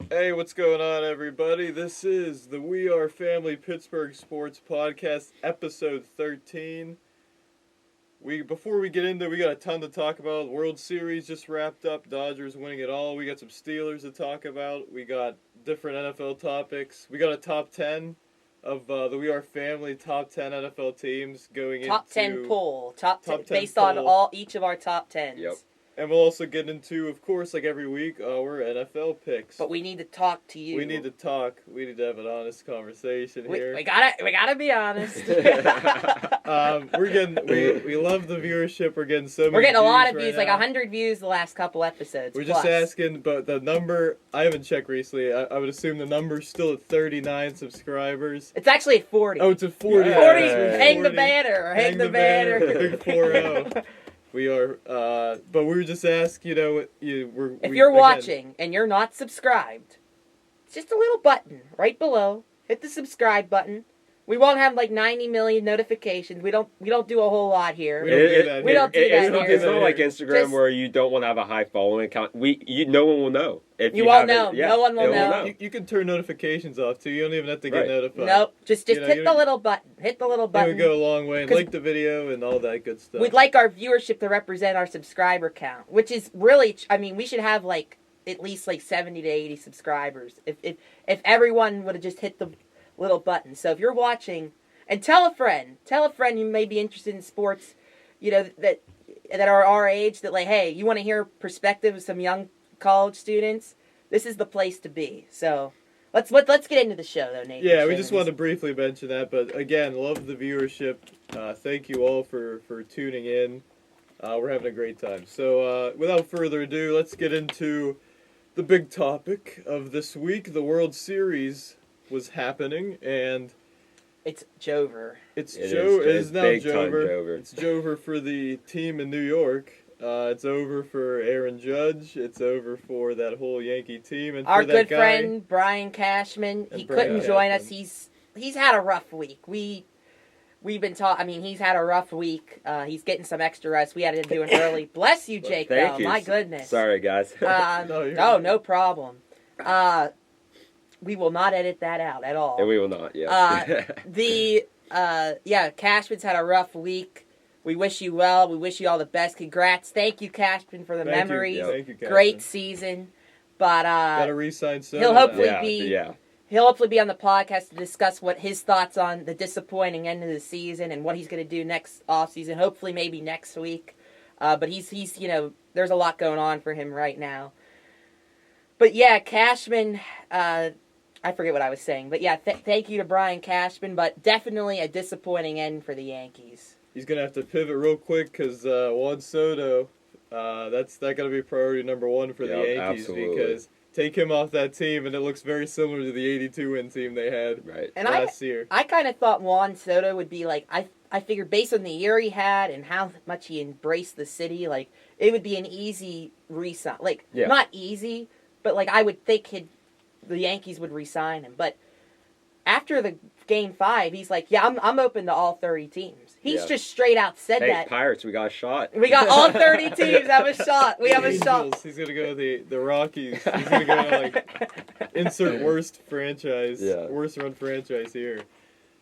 Hey, what's going on, everybody? This is the We Are Family Pittsburgh Sports Podcast, episode 13. Before we get into it, we got a ton to talk about. World Series just wrapped up. Dodgers winning it all. We got some Steelers to talk about. We got different NFL topics. We got a top 10 of the We Are Family top 10 NFL teams going into... Top 10 poll. Top 10 based poll. On each of our top 10s. Yep. And we'll also get into, of course, like every week, our NFL picks. But we need to talk to you. We need to talk. We need to have an honest conversation here. We gotta be honest. We love the viewership. We're getting so many. We're getting a lot of right views, now. like 100 views the last couple episodes. We're plus. just asking, but the number, I haven't checked recently. I would assume the number's still at 39 subscribers. It's actually at 40. Oh, it's at 40. 40. Hang the banner. Hang the banner. Big 4-0. We are, but we were just asking, if you're watching and you're not subscribed, it's just a little button right below. Hit the subscribe button. We won't have like 90 million notifications. We don't do a whole lot here. We don't do that here. It's not like Instagram where you don't want to have a high following account. No one will know. You won't know. Yeah, no one will know. You can turn notifications off too. You don't even have to get notified. Nope. Just hit the little button. Hit the little button. It would go a long way. And like the video and all that good stuff. We'd like our viewership to represent our subscriber count, which is really, we should have like at least like 70 to 80 subscribers. If everyone would have just hit the little button. So if you're watching, and tell a friend you may be interested in sports, that are our age, that like, hey, you want to hear perspective of some young college students, this is the place to be. So let's get into the show though, Nathan. Yeah, we just wanted to briefly mention that, but again, love the viewership. Thank you all for tuning in. We're having a great time. So without further ado, let's get into the big topic of this week. The World Series was happening, and it's Jover. It is now Jover. It's Jover for the team in New York. It's over for Aaron Judge. It's over for that whole Yankee team. And our for good friend Brian Cashman, he couldn't join us. He's had a rough week. We've been talking. He's had a rough week. He's getting some extra rest. We had to do it early. Bless you, Jake. Thank you. My goodness. Sorry, guys. No problem. We will not edit that out at all. And we will not, yeah. Cashman's had a rough week. We wish you well. We wish you all the best. Congrats. Thank you, Cashman, for the memories. Thank you, Cashman. Great season. But gotta re-sign soon. He'll hopefully be on the podcast to discuss what his thoughts on the disappointing end of the season and what he's going to do next offseason. Hopefully maybe next week. But he's there's a lot going on for him right now. But yeah, Cashman, I forget what I was saying, but yeah, thank you to Brian Cashman, but definitely a disappointing end for the Yankees. He's going to have to pivot real quick because Juan Soto, that's going to be priority number one for the Yankees. Absolutely. Because take him off that team and it looks very similar to the 82-win team they had last year. I kind of thought Juan Soto would be like, I figured based on the year he had and how much he embraced the city, like it would be an easy re-sign. Not easy, but like I would think the Yankees would re-sign him. But after the Game 5, he's like, yeah, I'm open to all 30 teams. He's just straight out said that. Pirates, we got a shot. We got all 30 teams have a shot. We have a shot. He's going to go the Rockies. He's going to go insert worst franchise, worst run franchise here.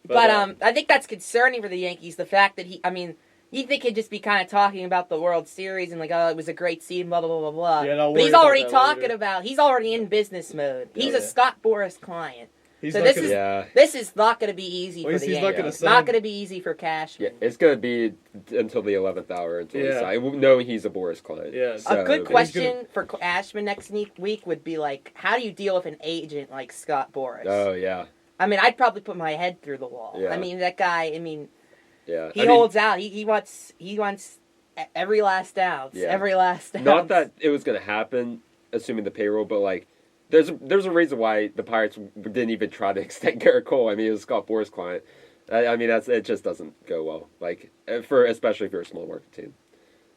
But I think that's concerning for the Yankees, the fact that you think he'd just be kind of talking about the World Series and like, oh, it was a great season, blah, blah, blah, blah, blah. Yeah, but he's already talking about, he's already in business mode. He's a Scott Boras client. This is not going to be easy for the Yankees. It's not going to be easy for Cashman. Yeah, it's going to be until the 11th hour until he signs. We know he's a Boras client. Yeah. So, a good question for Cashman next week would be like, how do you deal with an agent like Scott Boras? Oh, yeah. I'd probably put my head through the wall. Yeah. That guy, yeah. He holds out. He wants every last ounce. Yeah. Every last ounce. Not that it was going to happen, assuming the payroll, but like there's a reason why the Pirates didn't even try to extend Garrett Cole. It was Scott Boras' client. It just doesn't go well. Like especially if you're a small market team.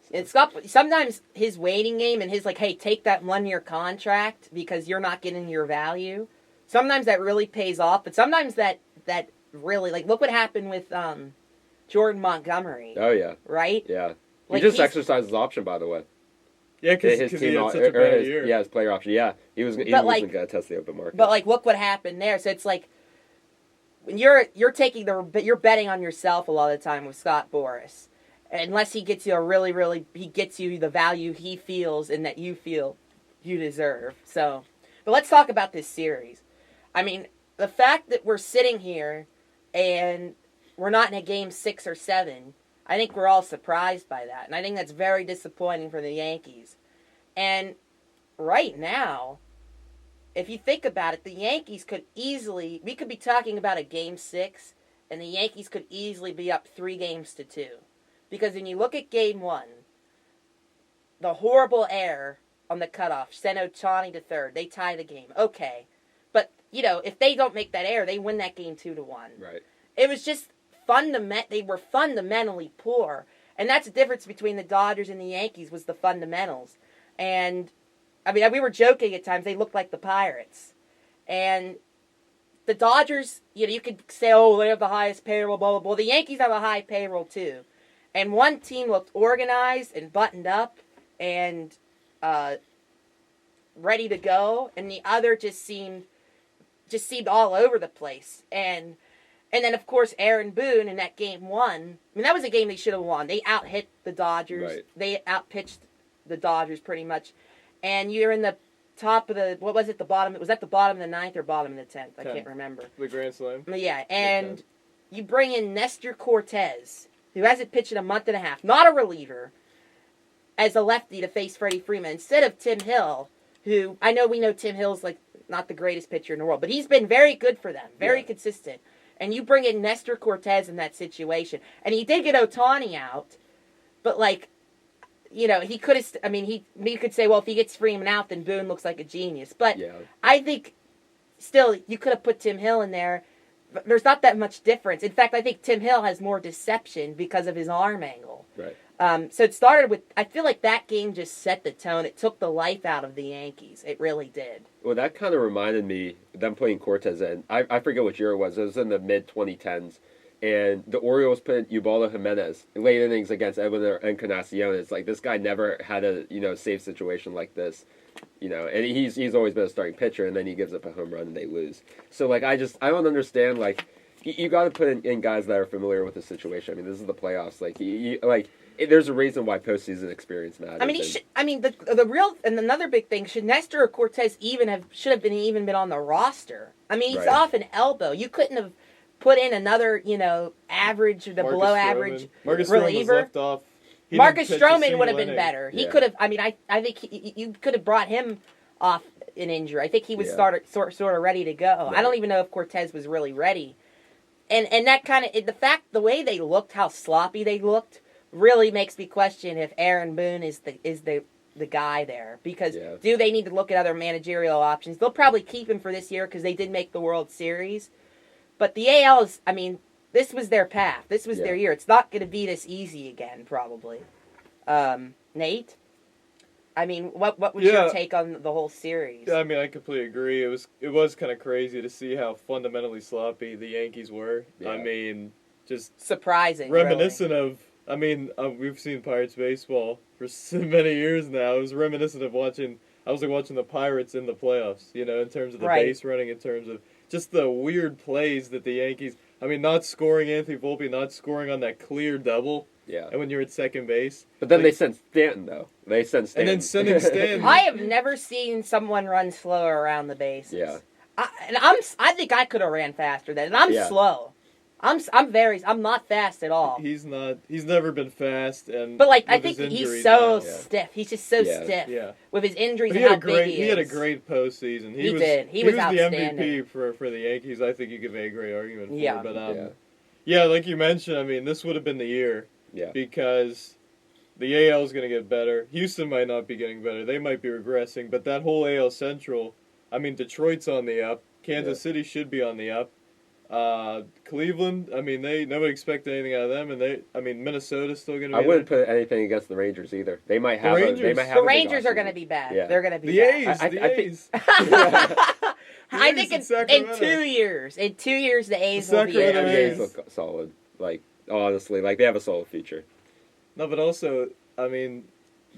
So. And Scott, sometimes his waiting game and his like, hey, take that 1-year contract because you're not getting your value. Sometimes that really pays off, but sometimes that really like look what happened with Jordan Montgomery. Oh yeah. Right? Yeah. Like, he just exercised his option, by the way. Yeah, because his he team had such a bad year. Yeah, his player option. Yeah, he wasn't going to test the open market. But like, look what happened there. So it's like when you're betting on yourself a lot of the time with Scott Boras, unless he gets you he gets you the value he feels and that you feel you deserve. So, but let's talk about this series. I mean, the fact that we're sitting here and we're not in a game 6 or 7, I think we're all surprised by that. And I think that's very disappointing for the Yankees. And right now, if you think about it, the Yankees we could be talking about a game 6, and the Yankees could easily be up 3-2. Because when you look at game 1, the horrible error on the cutoff sent Ohtani to third. They tie the game. Okay. But, if they don't make that error, they win that game 2-1. Right. It was just they were fundamentally poor. And that's the difference between the Dodgers and the Yankees was the fundamentals. And, I mean, we were joking at times. They looked like the Pirates. And the Dodgers, you could say, oh, they have the highest payroll, blah, blah, blah. The Yankees have a high payroll, too. And one team looked organized and buttoned up and ready to go. And the other just seemed all over the place. And then, of course, Aaron Boone in that game 1. I mean, that was a game they should have won. They out-hit the Dodgers. Right. They out-pitched the Dodgers pretty much. And you're in the top of the, what was it, the bottom? Was that the bottom of the 9th or bottom of the 10th? I can't remember. The Grand Slam. Yeah, and you bring in Nestor Cortez, who hasn't pitched in a month and a half, not a reliever, as a lefty to face Freddie Freeman, instead of Tim Hill, who, we know Tim Hill's like not the greatest pitcher in the world, but he's been very good for them, very consistent. And you bring in Nestor Cortez in that situation. And he did get Ohtani out, but he could have, you could say, well, if he gets Freeman out, then Boone looks like a genius. But I think still you could have put Tim Hill in there. But there's not that much difference. In fact, I think Tim Hill has more deception because of his arm angle. Right. So it started with, I feel like that game just set the tone. It took the life out of the Yankees. It really did. Well, that kind of reminded me, them putting Cortez in. I forget what year it was. It was in the mid-2010s. And the Orioles put Ubaldo Jimenez in late innings against Edwin Encarnacion. It's like, this guy never had a safe situation like this. And he's always been a starting pitcher, and then he gives up a home run and they lose. So, I don't understand, you got to put in guys that are familiar with the situation. I mean, this is the playoffs. There's a reason why postseason experience matters. The real and another big thing, should Nestor or Cortez should have been on the roster? I mean, he's off an elbow. You couldn't have put in another, average or the below average reliever. Left off. Marcus Stroman would have been inning. better. He could have. I think you could have brought him off an injury. I think he was sort of ready to go. Right. I don't even know if Cortez was really ready. And that kind of the way they looked, how sloppy they looked, really makes me question if Aaron Boone is the guy there. Because do they need to look at other managerial options? They'll probably keep him for this year because they did make the World Series. But the AL is, this was their path. This was their year. It's not going to be this easy again, probably. Nate? What was your take on the whole series? Yeah, I completely agree. It was kind of crazy to see how fundamentally sloppy the Yankees were. Yeah. Just surprising. Reminiscent of, we've seen Pirates baseball for so many years now. It was reminiscent of watching the Pirates in the playoffs, in terms of the base running, in terms of just the weird plays that the Yankees, not scoring Anthony Volpe, not scoring on that clear double. Yeah. And when you're at second base. But then they sent Stanton, though. They sent Stanton. And then sending Stanton. I have never seen someone run slower around the bases. Yeah. I think I could have ran faster than, and I'm slow. I'm not fast at all. He's never been fast, but I think he's so stiff. He's just so stiff. Yeah. With his injuries and how big he is. He had a great postseason. He was outstanding. The MVP for the Yankees. I think you could make a great argument for. Yeah. But like you mentioned, this would have been the year. Yeah. Because the AL is going to get better. Houston might not be getting better. They might be regressing. But that whole AL Central, Detroit's on the up. Kansas City should be on the up. Cleveland, nobody expected anything out of them, and Minnesota's still going to be. I wouldn't put anything against the Rangers either. They might have. The Rangers are going to be bad. Yeah. They're going to be the bad. A's. I think in 2 years, the A's will be good. The A's look solid. Honestly, they have a solid future. No, but also,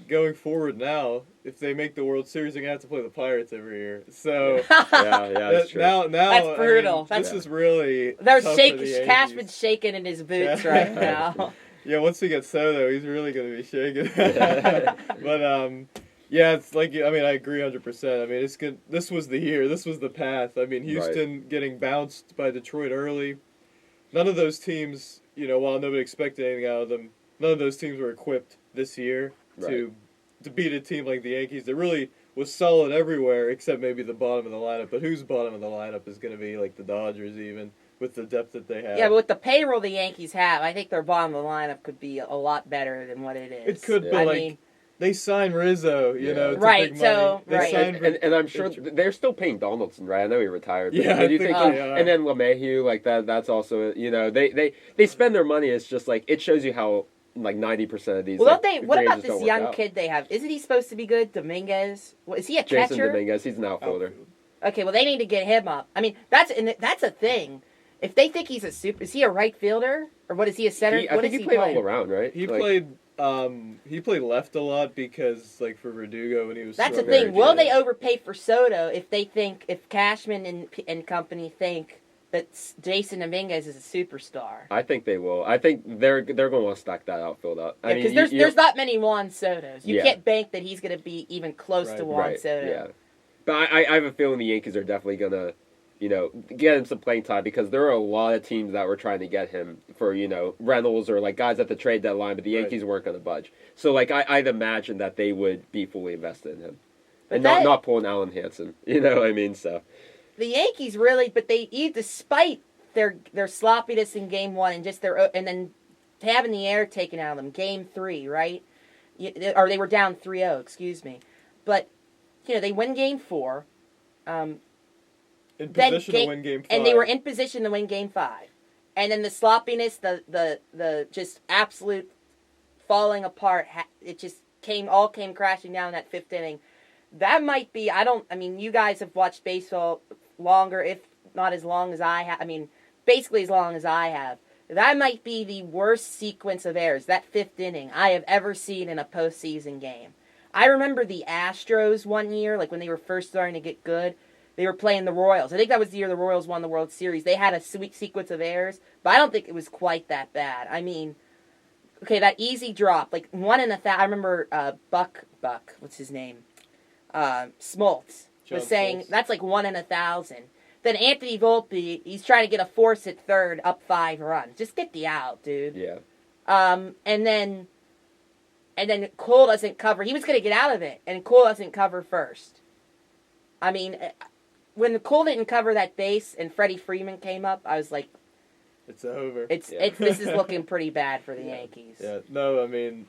going forward now, if they make the World Series, they're gonna have to play the Pirates every year. So yeah, that's true. now That's brutal. This is really They're tough shaking. for the Yankees. Cashman's shaking in his boots right now. Yeah, once we get Soto, he's really gonna be shaking. But yeah, it's like, I mean, I agree 100%. I mean, it's good. This was the year. This was the path. I mean, Houston getting bounced by Detroit early. None of those teams, while nobody expected anything out of them, none of those teams were equipped this year to beat a team like the Yankees that really was solid everywhere except maybe the bottom of the lineup. But whose bottom of the lineup is going to be like the Dodgers even with the depth that they have? Yeah, but with the payroll the Yankees have, I think their bottom of the lineup could be a lot better than what it is. It could, but I mean, they signed Rizzo, to Right, big so- money. right. And I'm sure they're still paying Donaldson, right? I know he retired. But Yeah, do you I think think? they are. And then LeMahieu, like that. That's also, they spend their money. It's just like it shows you how like 90% of these. well, like, don't they? What free about agents this don't work young out. kid they have? Isn't he supposed to be good? Dominguez? Is he a Jason catcher? Dominguez, he's an outfielder. Okay, well they need to get him up. I mean, that's a thing. If they think he's is he a right fielder or what is he a center? I what think is he played playing? all around, right? He Like, played left a lot because like for Verdugo when he was. That's the struggling. thing. Will they overpay for Soto if Cashman and company think that Jason Dominguez is a superstar? I think they will. I think they're going to want to stack that outfield up. I mean, Because there's not many Juan Sotos. You Yeah. can't bank that he's going to be even close to Juan Soto. Yeah, but I have a feeling the Yankees are definitely going to, get him some playing time because there are a lot of teams that were trying to get him for, Reynolds or like guys at the trade deadline, but the Yankees weren't going to budge. So like I'd imagine that they would be fully invested in him, and not pulling Alan Hansen. You know what I mean? So The Yankees really, but despite their sloppiness in Game 1 and just and then having the air taken out of them, Game 3, right? Or they were down 3-0, excuse me. But they win Game 4. In position to win Game 5. And they were in position to win Game 5. And then the sloppiness, the just absolute falling apart, it just came crashing down in that fifth inning. That might be, you guys have watched baseball longer, if not as long as I have. I mean, basically as long as I have. That might be the worst sequence of errors, that fifth inning, I have ever seen in a postseason game. I remember the Astros one year, like when they were first starting to get good. They were playing the Royals. I think that was the year the Royals won the World Series. They had a sweet sequence of errors, but I don't think it was quite that bad. I mean, okay, that easy drop, like 1 in 1,000. I remember Buck, what's his name? Smoltz was saying that's like 1 in 1,000. Then Anthony Volpe, he's trying to get a force at third, up 5 runs. Just get the out, dude. yeah, And then Cole doesn't cover. He was going to get out of it, and Cole doesn't cover first. I mean, when Cole didn't cover that base and Freddie Freeman came up, I was like, it's over. This is looking pretty bad for the Yankees. Yeah, no, I mean,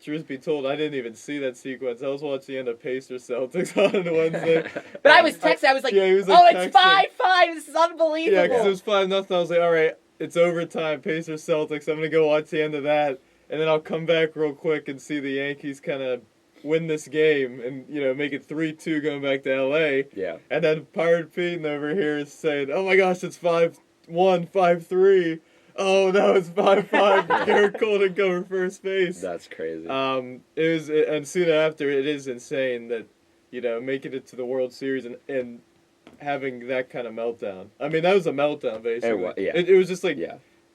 truth be told, I didn't even see that sequence. I was watching the end of Pacers Celtics on Wednesday. But I was texting. I was like, he was like it's texting. 5-5. This is unbelievable. Yeah, because it was 5-0. I was like, all right, it's overtime. Pacers Celtics. I'm gonna go watch the end of that, and then I'll come back real quick and see the Yankees kind of win this game and make it 3-2 going back to LA. yeah. And then Pirate Pete over here is saying, "Oh my gosh, it's 5-1, 5-3. Oh no, it's 5-5. Garrett Cole didn't cover first base." That's crazy. And soon after, it is insane that making it to the World Series and having that kind of meltdown. I mean, that was a meltdown basically. It was just like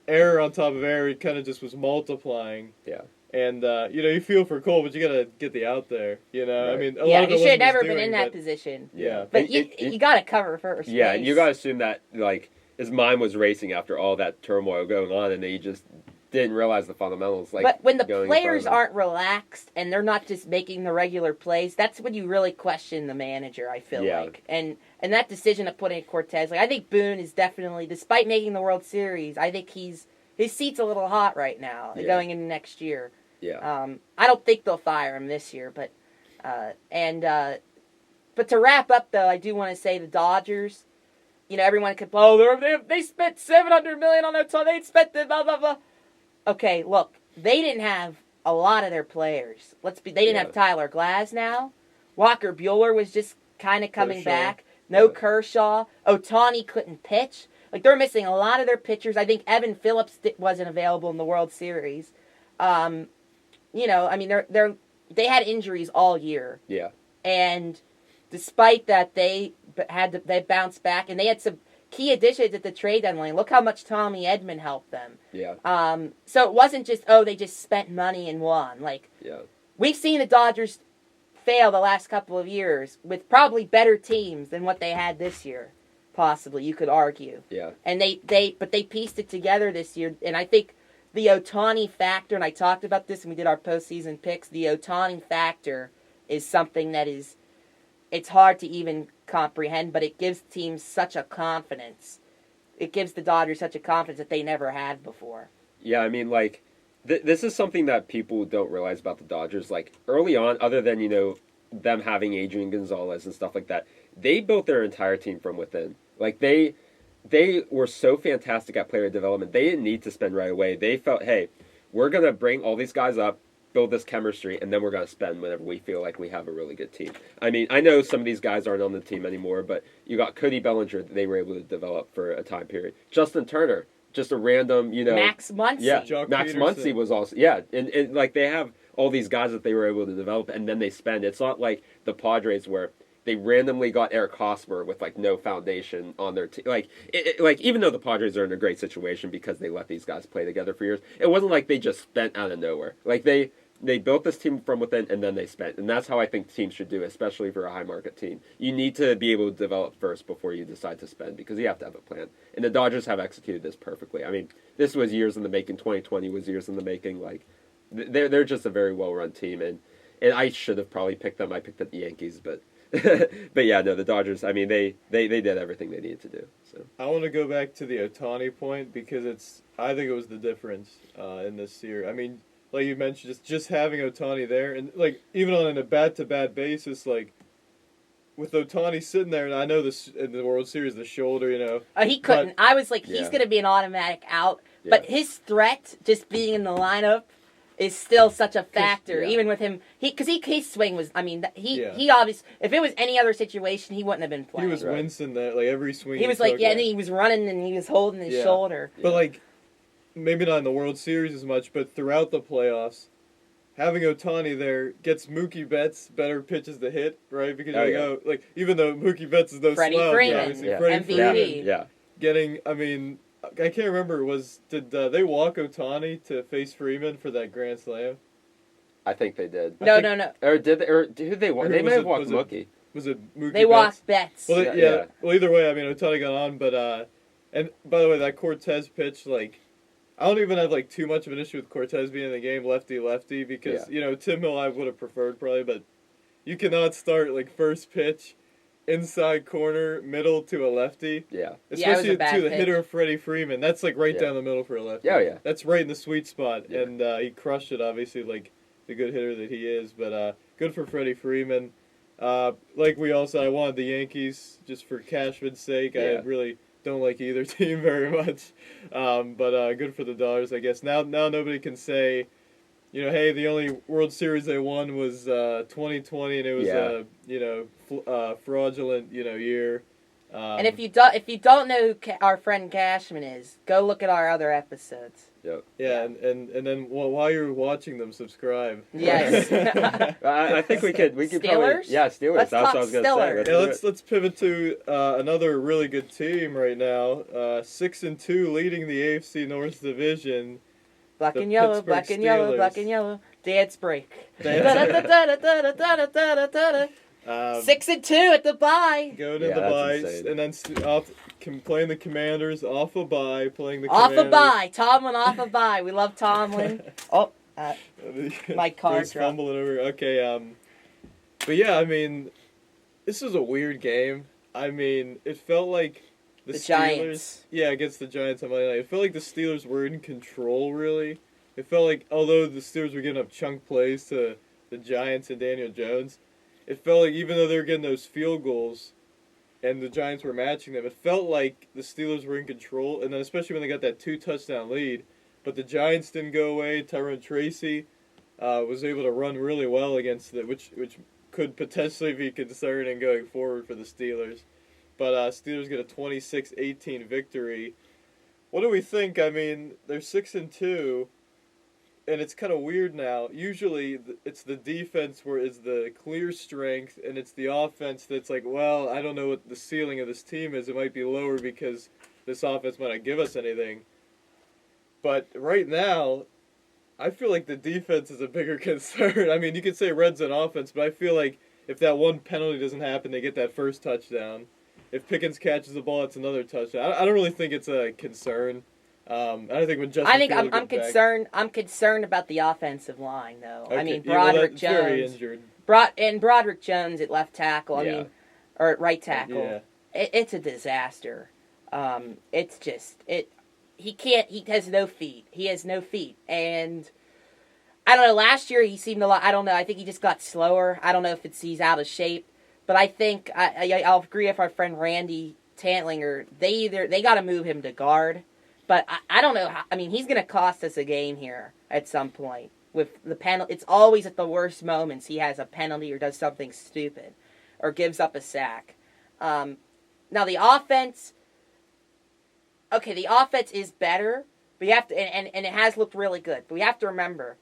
error on top of error. It kind of just was multiplying. Yeah. And you feel for Cole, but you gotta get the out there. Right. I mean, a lot Yeah, of he it should have wasn't never his been doing, in that but- position. Yeah. But you got to cover first. Yeah, base. you got to assume that, like, his mind was racing after all that turmoil going on, and he just didn't realize the fundamentals. Like, but when the going in players front of him. aren't relaxed and they're not just making the regular plays, that's when you really question the manager, I feel like. And that decision of putting Cortez, like, I think Boone is definitely, despite making the World Series, I think his seat's a little hot right now going into next year. Yeah. I don't think they'll fire him this year, but to wrap up though, I do want to say the Dodgers. Everyone could, they spent $700 million on their tour. They spent the blah blah blah. Okay, look, they didn't have a lot of their players. They didn't have Tyler Glasnow. Walker Buehler was just kind of coming back. No Kershaw. Ohtani couldn't pitch. Like, they're missing a lot of their pitchers. I think Evan Phillips wasn't available in the World Series. I mean, they had injuries all year. Yeah. And despite that, they bounced back, and they had some key additions at the trade deadline. Look how much Tommy Edman helped them. Yeah. So it wasn't just, oh, they just spent money and won. Like, Yeah. we've seen the Dodgers fail the last couple of years with probably better teams than what they had this year, possibly, you could argue. Yeah. And but they pieced it together this year, and I think the Ohtani factor, and I talked about this when we did our postseason picks, the Ohtani factor is something that is, it's hard to even comprehend, but it gives teams such a confidence. It gives the Dodgers such a confidence that they never had before. Yeah, I mean, like, this is something that people don't realize about the Dodgers. Like, early on, other than, them having Adrian Gonzalez and stuff like that, they built their entire team from within. Like, they were so fantastic at player development. They didn't need to spend right away. They felt, hey, we're going to bring all these guys up, build this chemistry, and then we're going to spend whenever we feel like we have a really good team. I mean, I know some of these guys aren't on the team anymore, but you got Cody Bellinger that they were able to develop for a time period. Justin Turner, just a random, Max Muncy. Yeah, Jock Max Peterson. Muncy was also, yeah. And like, they have all these guys that they were able to develop, and then they spend. It's not like the Padres where they randomly got Eric Hosmer with, like, no foundation on their team. Like, like, even though the Padres are in a great situation because they let these guys play together for years, it wasn't like they just spent out of nowhere. Like, they built this team from within, and then they spent. And that's how I think teams should do, especially for a high-market team. You need to be able to develop first before you decide to spend, because you have to have a plan. And the Dodgers have executed this perfectly. I mean, this was years in the making. 2020 was years in the making. Like, they're just a very well-run team. And I should have probably picked them. I picked up the Yankees, but... but yeah, no, the Dodgers, I mean, they did everything they needed to do. So I want to go back to the Ohtani point because I think it was the difference in this year. I mean, like you mentioned, just having Ohtani there, and like even on a bat-to-bat basis, like with Ohtani sitting there, and I know this in the World Series, the shoulder, He couldn't. I was like, he's Yeah. going to be an automatic out. Yeah. But his threat, just being in the lineup, is still such a factor. Yeah. Even with him, his swing was. I mean, Yeah. he obviously. If it was any other situation, he wouldn't have been playing. He was Right. wincing that like every swing. He was like, took. yeah, and he was running and he was holding his Yeah. shoulder. But like, maybe not in the World Series as much, but throughout the playoffs, having Ohtani there gets Mookie Betts better pitches to hit, right? Because like even though Mookie Betts is no Freddie slouch, Freeman, obviously, yeah. Freddie MVP. Freeman yeah. getting. I mean, I can't remember. Did they walk Ohtani to face Freeman for that Grand Slam? I think they did. No. Or did they? Or who they walk? Or They was may have it- walked was it- Mookie. Was it Mookie? They Betts? walked Betts. Well, Yeah, yeah. yeah. Well, either way, I mean, Ohtani got on, but and by the way, that Cortez pitch, like, I don't even have like too much of an issue with Cortez being in the game lefty because Tim Hill I would have preferred probably, but you cannot start like first pitch, inside corner, middle to a lefty. Yeah. Yeah, it was Especially a bad to the pitch. hitter Freddie Freeman. That's like right Yeah. down the middle for a lefty. Yeah, yeah. That's right in the sweet spot, Yeah. and he crushed it. Obviously, like the good hitter that he is. But good for Freddie Freeman. Like we all said, I wanted the Yankees just for Cashman's sake. Yeah. I really don't like either team very much. But good for the Dodgers, I guess. Now nobody can say, hey, the only World Series they won was 2020, and it was fraudulent, year. And if you don't know who our friend Cashman is, go look at our other episodes. Yep. Yeah, and then while you're watching them, subscribe. Yes. I think we could probably Steelers? Steelers. Let's That's what talk I was gonna Steelers. say. Yeah, let's pivot to another really good team right now. 6-2, leading the AFC North Division. Black The and yellow, Pittsburgh black and yellow, Steelers. black and yellow. Dance break. Dance- 6-2 at the bye. Go to Yeah, the that's bye, insane. and then playing the Commanders off a bye, playing the Off Commanders. a bye. Tomlin off a bye. We love Tomlin. Oh, my car Who's dropped. fumbling over. Okay, but yeah, I mean, this was a weird game. I mean, it felt like the Steelers. Giants. Yeah, against the Giants on Monday night. It felt like the Steelers were in control, really. It felt like, although the Steelers were giving up chunk plays to the Giants and Daniel Jones, it felt like even though they were getting those field goals and the Giants were matching them, it felt like the Steelers were in control, and then especially when they got that 2-touchdown lead. But the Giants didn't go away. Tyrone Tracy was able to run really well against it, which could potentially be concerning going forward for the Steelers. But Steelers get a 26-18 victory. What do we think? I mean, they're 6-2. and it's kind of weird now. Usually, it's the defense where is the clear strength, and it's the offense that's like, well, I don't know what the ceiling of this team is. It might be lower because this offense might not give us anything. But right now, I feel like the defense is a bigger concern. I mean, you could say red zone offense, but I feel like if that one penalty doesn't happen, they get that first touchdown. If Pickens catches the ball, it's another touchdown. I don't really think it's a concern. I don't think when Justin. I think I'm concerned. I'm concerned about the offensive line, though. Okay. I mean, Yeah, well, Broderick Jones. Very injured. Broderick Jones at left tackle. I mean, or at right tackle. Yeah. It's a disaster. It's just it. He can't. He has no feet. He has no feet, and I don't know. Last year he seemed a lot. I don't know. I think he just got slower. I don't know if he's out of shape, but I think I'll agree with our friend Randy Tantlinger. They got to move him to guard. But I don't know how. I mean, he's going to cost us a game here at some point with the penalty. It's always at the worst moments he has a penalty or does something stupid or gives up a sack. Now the offense. Okay, the offense is better, but you have to, and it has looked really good. But we have to remember,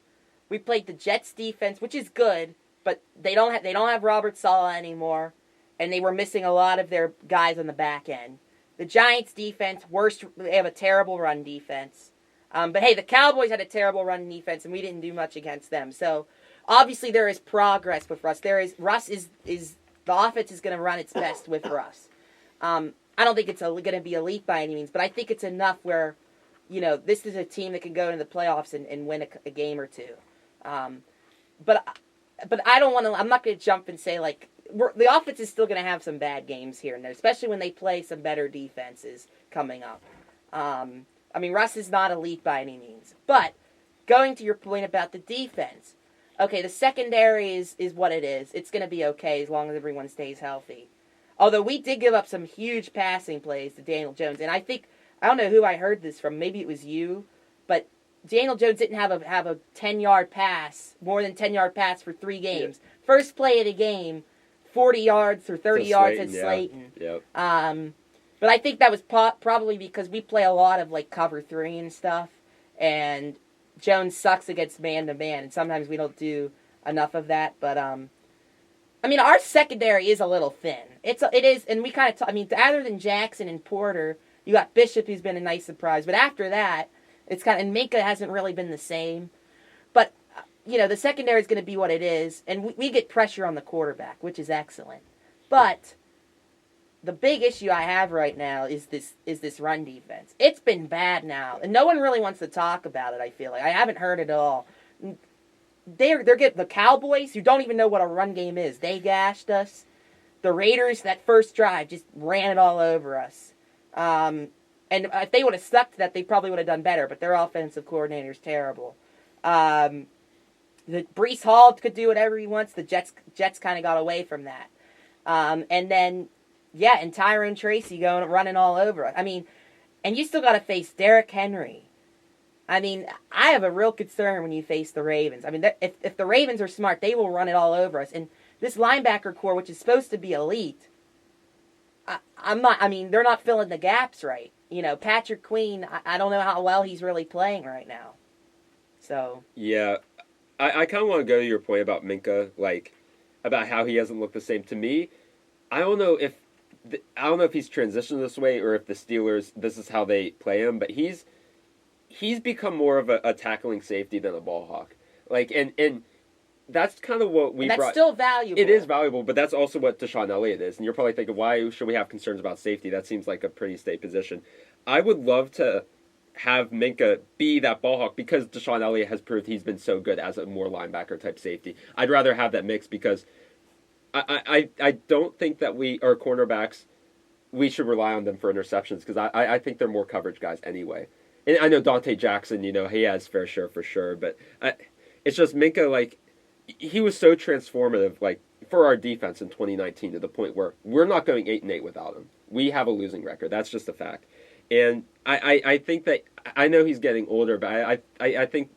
we played the Jets defense, which is good, but they don't have Robert Saleh anymore, and they were missing a lot of their guys on the back end. The Giants' defense, worst. They have a terrible run defense. But hey, the Cowboys had a terrible run defense, and we didn't do much against them. So obviously there is progress with Russ. Russ is the offense is going to run its best with Russ. I don't think it's going to be elite by any means, but I think it's enough where, this is a team that can go into the playoffs and win a game or two. But I don't want to. I'm not going to jump and say like. The offense is still going to have some bad games here and there, especially when they play some better defenses coming up. I mean, Russ is not elite by any means. But going to your point about the defense, okay, the secondary is what it is. It's going to be okay as long as everyone stays healthy. Although we did give up some huge passing plays to Daniel Jones, and I don't know who I heard this from. Maybe it was you, but Daniel Jones didn't have a 10-yard pass, more than 10-yard pass for 3 games. Yeah. First play of the game. 40 yards or 30 yards at Slayton. Yep. But I think that was probably because we play a lot of like cover 3 and stuff, and Jones sucks against man-to-man, and sometimes we don't do enough of that. But I mean, our secondary is a little thin. It is, and we kind of. Other than Jackson and Porter, you got Bishop, who's been a nice surprise. But after that, it's and Minka hasn't really been the same. But the secondary is going to be what it is, and we get pressure on the quarterback, which is excellent. But the big issue I have right now is this run defense. It's been bad now, and no one really wants to talk about it. I feel like I haven't heard it all. They're getting the Cowboys, who don't even know what a run game is. They gashed us. The Raiders, that first drive, just ran it all over us. And if they would have stuck to that, they probably would have done better. But their offensive coordinator is terrible. The Breece Hall could do whatever he wants. The Jets kind of got away from that. And then, and Tyrone Tracy running all over us. I mean, and you still got to face Derrick Henry. I mean, I have a real concern when you face the Ravens. I mean, if the Ravens are smart, they will run it all over us. And this linebacker core, which is supposed to be elite, they're not filling the gaps right. Patrick Queen, I don't know how well he's really playing right now. So. Yeah. I kind of want to go to your point about Minka, about how he hasn't looked the same. To me, I don't know if he's transitioned this way or if the Steelers, this is how they play him, but he's become more of a tackling safety than a ball hawk. And that's kind of what we brought. That's still valuable. It is valuable, but that's also what Deshaun Elliott is. And you're probably thinking, why should we have concerns about safety? That seems like a pretty safe position. I would love to have Minka be that ball hawk because Deshaun Elliott has proved he's been so good as a more linebacker type safety. I'd rather have that mix because I don't think that our cornerbacks, we should rely on them for interceptions because I think they're more coverage guys anyway. And I know Dante Jackson, he has fair share for sure, but it's just Minka, he was so transformative, for our defense in 2019 to the point where we're not going 8-8 without him. We have a losing record. That's just a fact. And I think that, I know he's getting older, but I think,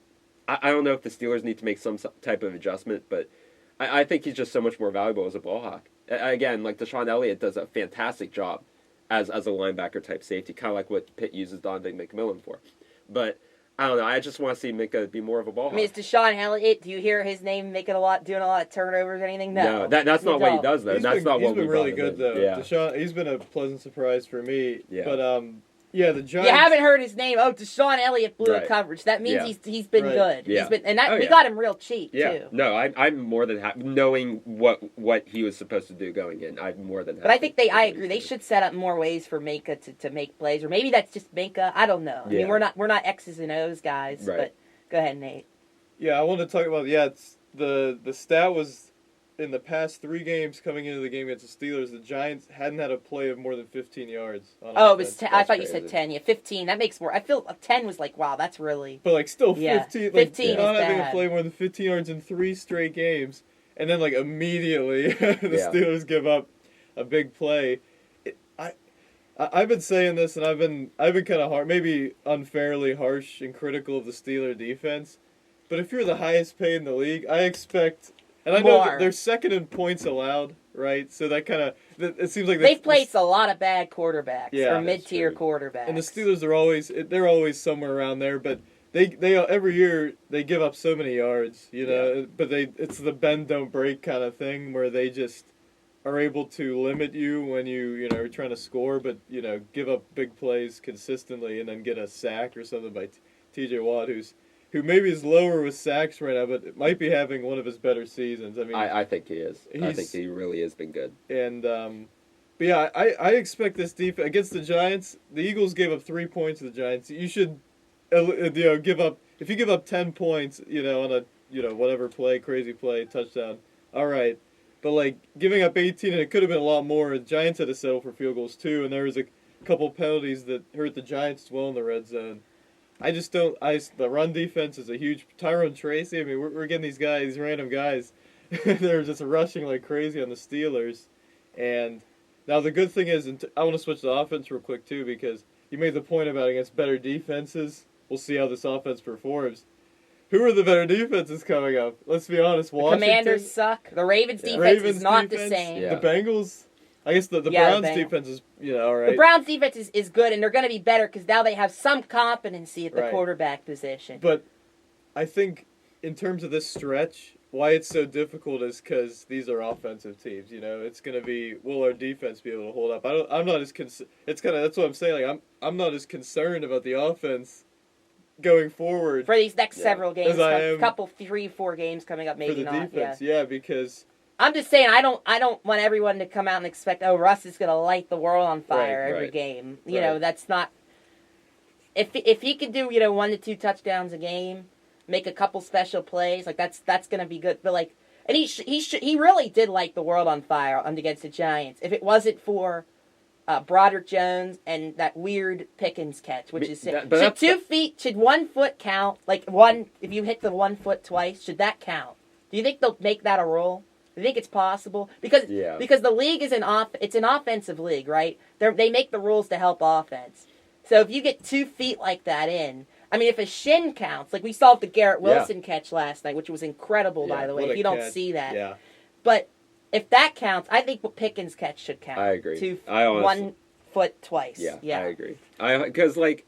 I don't know if the Steelers need to make some type of adjustment, but I think he's just so much more valuable as a ball hawk. Again, Deshaun Elliott does a fantastic job as a linebacker type safety, kind of like what Pitt uses Donovan McMillan for. But I don't know. I just want to see Minka be more of a ball I mean, hawk. it's Deshaun Elliott. Do you hear his name doing a lot of turnovers or anything? No, that's not what he does though. He's That's been, not he's what been we really brought him good in. though. Yeah. Deshaun, he's been a pleasant surprise for me. Yeah. But yeah, the Giants. You haven't heard his name. Oh, Deshaun Elliott blew Right. a coverage. That means Yeah. he's been Right. good. Yeah. He's been, and that, Oh, we yeah. got him real cheap Yeah. too. No, I'm more than happy knowing what he was supposed to do going in. I'm more than happy. But I think I with agree. what They he's should set up more ways for Minka to make plays, or maybe that's just Minka. I don't know. I mean, Yeah. we're not X's and O's guys. Right. But go ahead, Nate. Yeah, I want to talk about it's the stat was in the past 3 games coming into the game against the Steelers, the Giants hadn't had a play of more than 15 yards. On Oh, it offense. was 10. I That's thought you said crazy. 10. Yeah, 15. That makes more. I feel 10 was like, wow, that's really. But like still 15, Yeah, like 15 not is having bad. a play more than 15 yards in 3 straight games, and then like immediately the Yeah. Steelers give up a big play. I've been saying this, and I've been kind of hard, maybe unfairly harsh and critical of the Steeler defense. But if you're the highest paid in the league, I expect, and I know More. that they're second in points allowed, right? So that kind of it seems like They've played a lot of bad quarterbacks Yeah, or that's mid-tier true. quarterbacks. And the Steelers are they're always somewhere around there, but they every year they give up so many yards, you know. But it's the bend don't break kind of thing where they just are able to limit you when you are trying to score, but give up big plays consistently and then get a sack or something by T.J. Watt, who maybe is lower with sacks right now, but it might be having one of his better seasons. I mean, I think he is. I He's- think he really has been good. and but yeah, I expect this defense against the Giants. The Eagles gave up 3 points to the Giants. You should, give up if you give up 10 points, on a whatever play, crazy play, touchdown. All right, but like giving up 18, and it could have been a lot more. The Giants had to settle for field goals too, and there was a couple penalties that hurt the Giants as well in the red zone. I just don't. The run defense is a huge. Tyrone Tracy. I mean, we're getting these guys, these random guys. They're just rushing like crazy on the Steelers, and now the good thing is, I want to switch to offense real quick too, because you made the point about against better defenses. We'll see how this offense performs. Who are the better defenses coming up? Let's be honest. The Washington, Commanders suck. The Ravens defense Ravens is not defense, the same. Yeah. The Bengals. I guess the Yeah, the Browns Bengals. defense is all right. The Browns defense is good, and they're going to be better because now they have some competency at the Right. quarterback position. But I think in terms of this stretch, why it's so difficult is because these are offensive teams. It's going to be, will our defense be able to hold up? I'm not as it's kind of, that's what I'm saying. Like I'm not as concerned about the offense going forward For these next Yeah. several games, As I am couple 3-4 games coming up, for maybe the not. defense. Yeah. Yeah, because I'm just saying, I don't want everyone to come out and expect, oh, Russ is going to light the world on fire Right, every right. game. Right. That's not. If he could do 1 to 2 touchdowns a game, make a couple special plays, like that's going to be good. But like, and he really did light the world on fire against the Giants. If it wasn't for Broderick Jones and that weird Pickens catch, which is But should that's- 2 feet, should 1 foot count? Like if you hit the 1 foot twice, should that count? Do you think they'll make that a rule? Do you think it's possible? Because the league is it's an offensive league, right? They make the rules to help offense. So if you get 2 feet like that in, I mean, if a shin counts, like we saw with the Garrett Wilson catch last night, which was incredible, by the way. what If a you don't catch. see that, Yeah. but if that counts, I think Pickens' catch should count. I agree. 2 I honestly- 1 foot twice. Yeah, I agree. Because like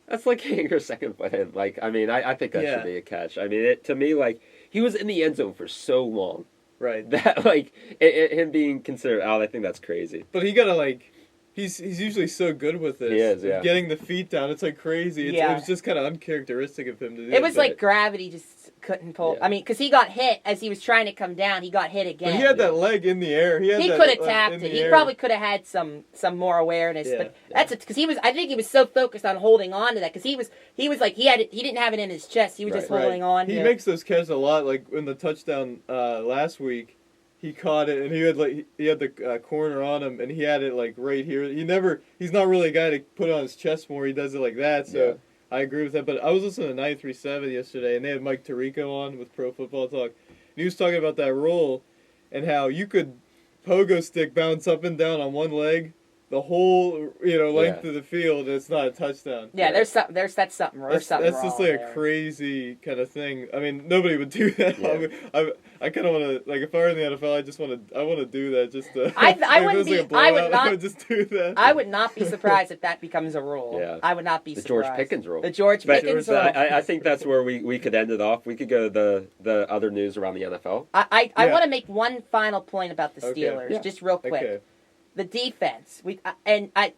that's like getting your second foot in. Like I mean, I think that Yeah. should be a catch. I mean, to me, like he was in the end zone for so long Right. that like him being considered out, I think that's crazy. But he gotta like, he's usually so good with this. He is, yeah. Getting the feet down, it's like crazy. It was just kind of uncharacteristic of him to do. It was but- like gravity just couldn't pull. Yeah. I mean, because he got hit as he was trying to come down. He got hit again. But he had that leg in the air. He could have like, tapped in it. the He air. probably could have had some more awareness. Yeah. But that's because he was. I think he was so focused on holding on to that because he was like he didn't have it in his chest. He was just Right. holding on. He to makes those catches a lot. Like in the touchdown last week, he caught it and he had the corner on him and he had it like right here. He's not really a guy to put it on his chest more. He does it like that. So. Yeah. I agree with that, but I was listening to 93.7 yesterday, and they had Mike Tirico on with Pro Football Talk. And he was talking about that rule and how you could pogo stick bounce up and down on one leg the whole length of the field, and it's not a touchdown. Yeah, that's something wrong. That's just like there. a crazy kind of thing. I mean, nobody would do that. Yeah. I kind of want to, like, if I were in the NFL, I want to do that just to. I would just do that. I would not be surprised if that becomes a rule. Yeah. I would not be surprised. The George Pickens rule. The George Pickens rule. I think that's where we could end it off. We could go to the other news around the NFL. I want to make one final point about the Steelers, just real quick. Okay. The defense,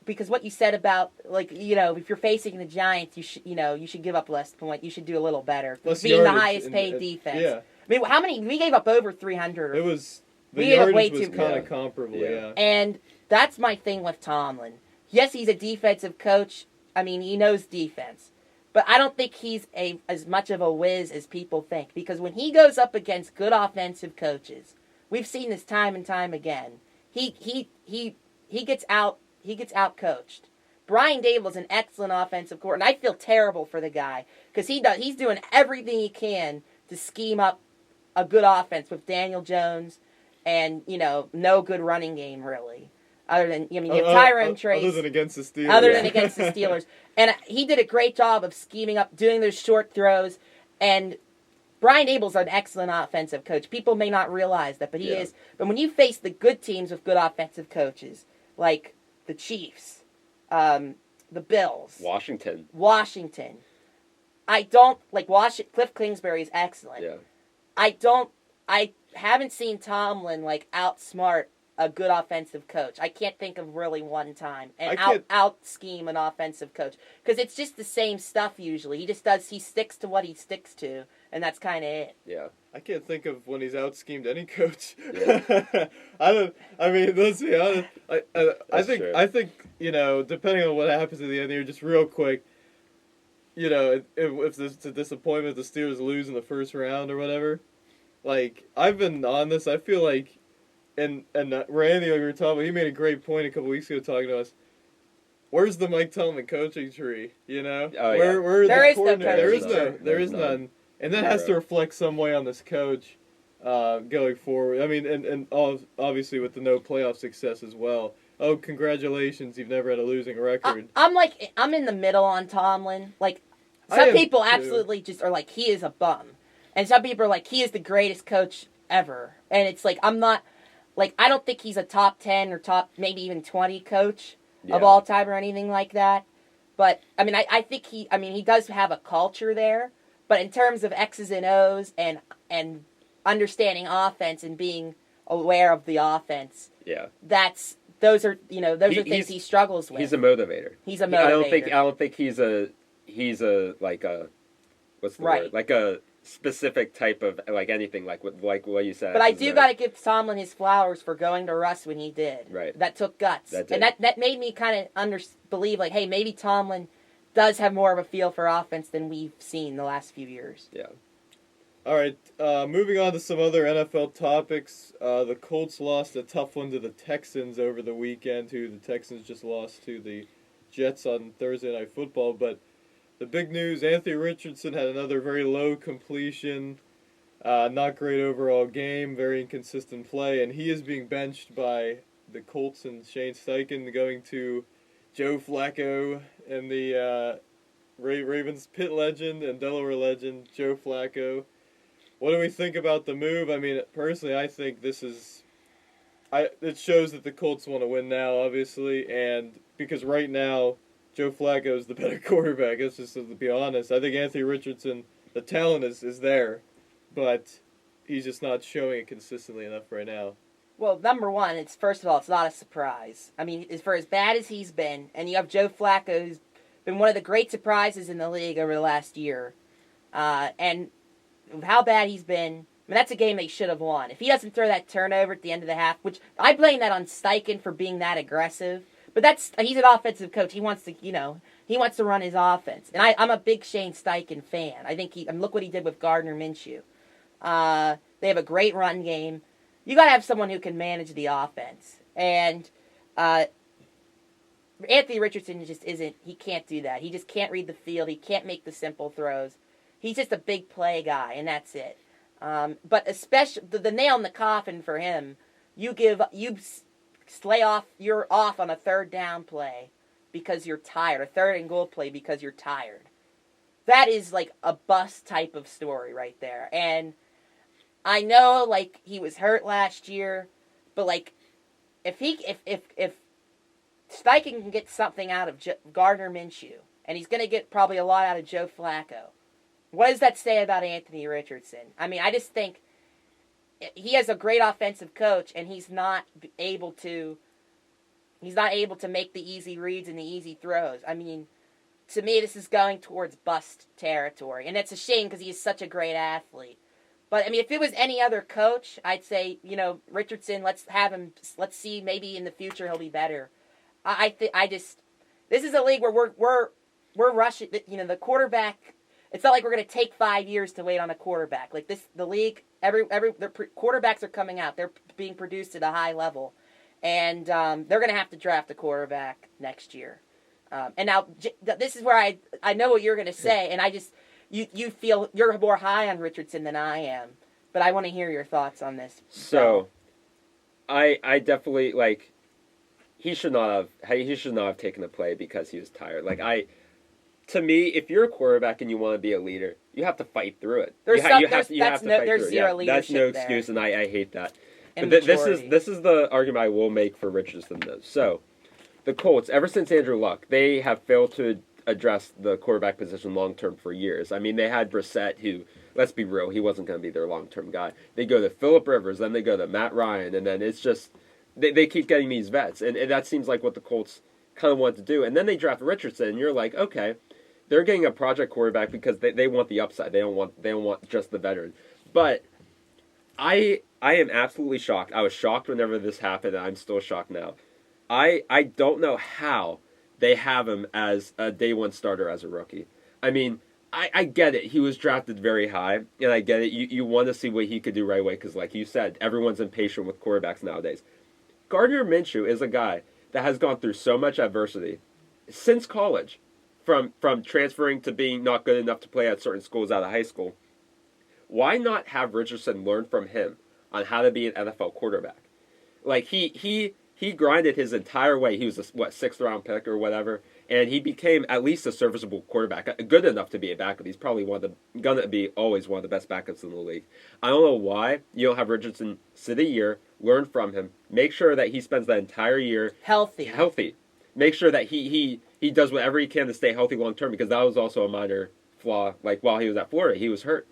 because what you said about, like, if you're facing the Giants, you should give up less points. You should do a little better. Being the highest paid defense. Yeah. I mean, how many? We gave up over 300. It was the yardage was kind of comparable. Yeah. And that's my thing with Tomlin. Yes, he's a defensive coach. I mean, he knows defense. But I don't think he's as much of a whiz as people think. Because when he goes up against good offensive coaches, we've seen this time and time again. He gets out coached. Brian Daboll's an excellent offensive coordinator, and I feel terrible for the guy because he's doing everything he can to scheme up a good offense with Daniel Jones, and no good running game really. Other than you have Tyrone Trace. Other than against the Steelers. And he did a great job of scheming up, doing those short throws. And Brian Daboll's an excellent offensive coach. People may not realize that, but he is. But when you face the good teams with good offensive coaches, like the Chiefs, the Bills, Washington. I don't like Cliff Kingsbury is excellent. Yeah. I haven't seen Tomlin outsmart a good offensive coach. I can't think of really one time and out scheme an offensive coach because it's just the same stuff usually. He sticks to what he sticks to, and that's kind of it. Yeah. I can't think of when he's out schemed any coach. Yeah. Let's be honest. I think depending on what happens at the end of the year, just real quick. If it's a disappointment, the Steelers lose in the first round or whatever. Like, I've been on this. I feel like, and Randy, like we were talking about, he made a great point a couple weeks ago talking to us. Where's the Mike Tomlin coaching tree? Where there is no there is none, and that has to reflect some way on this coach going forward. I mean, and obviously with the no playoff success as well. Oh, congratulations! You've never had a losing record. I'm in the middle on Tomlin. Like, some people absolutely just are like, he is a bum, and some people are like, he is the greatest coach ever. And it's like, I'm not, like, I don't think he's a top 10 or top maybe even 20 coach of all time or anything like that. But I mean, I think he does have a culture there. But in terms of X's and O's and understanding offense and being aware of the offense, those are things he struggles with. He's a motivator. I don't think he's a like a what's the word? Like a specific type of like anything like what you said. But I do got to give Tomlin his flowers for going to Russ when he did. Right. That took guts. And that made me kind of believe like, hey, maybe Tomlin does have more of a feel for offense than we've seen the last few years. Yeah. All right, moving on to some other NFL topics. The Colts lost a tough one to the Texans over the weekend, the Texans just lost to the Jets on Thursday Night Football. But the big news, Anthony Richardson had another very low completion, not great overall game, very inconsistent play, and he is being benched by the Colts and Shane Steichen going to Joe Flacco and the Ravens Pitt legend and Delaware legend, Joe Flacco. What do we think about the move? I mean, personally, I think it shows that the Colts want to win now, obviously, and because right now, Joe Flacco is the better quarterback. That's just to be honest. I think Anthony Richardson, the talent is there, but he's just not showing it consistently enough right now. Well, number one, first of all, it's not a surprise. I mean, for as bad as he's been, and you have Joe Flacco, who's been one of the great surprises in the league over the last year, and how bad he's been. I mean, that's a game they should have won. If he doesn't throw that turnover at the end of the half, which I blame that on Steichen for being that aggressive, but he's an offensive coach. He wants to run his offense, and I'm a big Shane Steichen fan. I think look what he did with Gardner Minshew. They have a great run game. You got to have someone who can manage the offense, and Anthony Richardson just isn't. He can't do that. He just can't read the field. He can't make the simple throws. He's just a big play guy, and that's it. But especially the nail in the coffin for him, you you're off on a third down play because you're tired, a third and goal play because you're tired. That is like a bust type of story right there. And I know like he was hurt last year, but like if Steichen can get something out of Gardner Minshew, and he's going to get probably a lot out of Joe Flacco, what does that say about Anthony Richardson? I mean, I just think he has a great offensive coach, and he's not able to make the easy reads and the easy throws. I mean, to me, this is going towards bust territory, and it's a shame because he's such a great athlete. But I mean, if it was any other coach, I'd say, Richardson, let's let's see, maybe in the future he'll be better. This is a league where we're rushing. The quarterback. It's not like we're going to take 5 years to wait on a quarterback. Like the league, quarterbacks are coming out. They're being produced at a high level, and they're going to have to draft a quarterback next year. And now this is where I know what you're going to say, and you feel you're more high on Richardson than I am, but I want to hear your thoughts on this. So, I definitely like. He should not have taken a play because he was tired. To me, if you're a quarterback and you want to be a leader, you have to fight through it. There's zero leadership. That's no excuse, and I hate that. But this is the argument I will make for Richardson, though. So, the Colts, ever since Andrew Luck, they have failed to address the quarterback position long-term for years. I mean, they had Brissett, who, let's be real, he wasn't going to be their long-term guy. They go to Phillip Rivers, then they go to Matt Ryan, and then it's just... They keep getting these vets, and that seems like what the Colts kind of want to do. And then they draft Richardson, and you're like, okay, they're getting a project quarterback because they want the upside. They don't want just the veteran. But I am absolutely shocked. I was shocked whenever this happened, and I'm still shocked now. I don't know how they have him as a day one starter as a rookie. I mean, I get it. He was drafted very high, and I get it. You want to see what he could do right away because, like you said, everyone's impatient with quarterbacks nowadays. Gardner Minshew is a guy that has gone through so much adversity since college, from transferring to being not good enough to play at certain schools out of high school. Why not have Richardson learn from him on how to be an NFL quarterback? Like, he grinded his entire way. He was a, sixth-round pick or whatever, and he became at least a serviceable quarterback, good enough to be a backup. He's probably going to be always one of the best backups in the league. I don't know why you don't have Richardson sit a year, learn from him, make sure that he spends that entire year healthy. Make sure that he does whatever he can to stay healthy long term, because that was also a minor flaw. Like, while he was at Florida, he was hurt.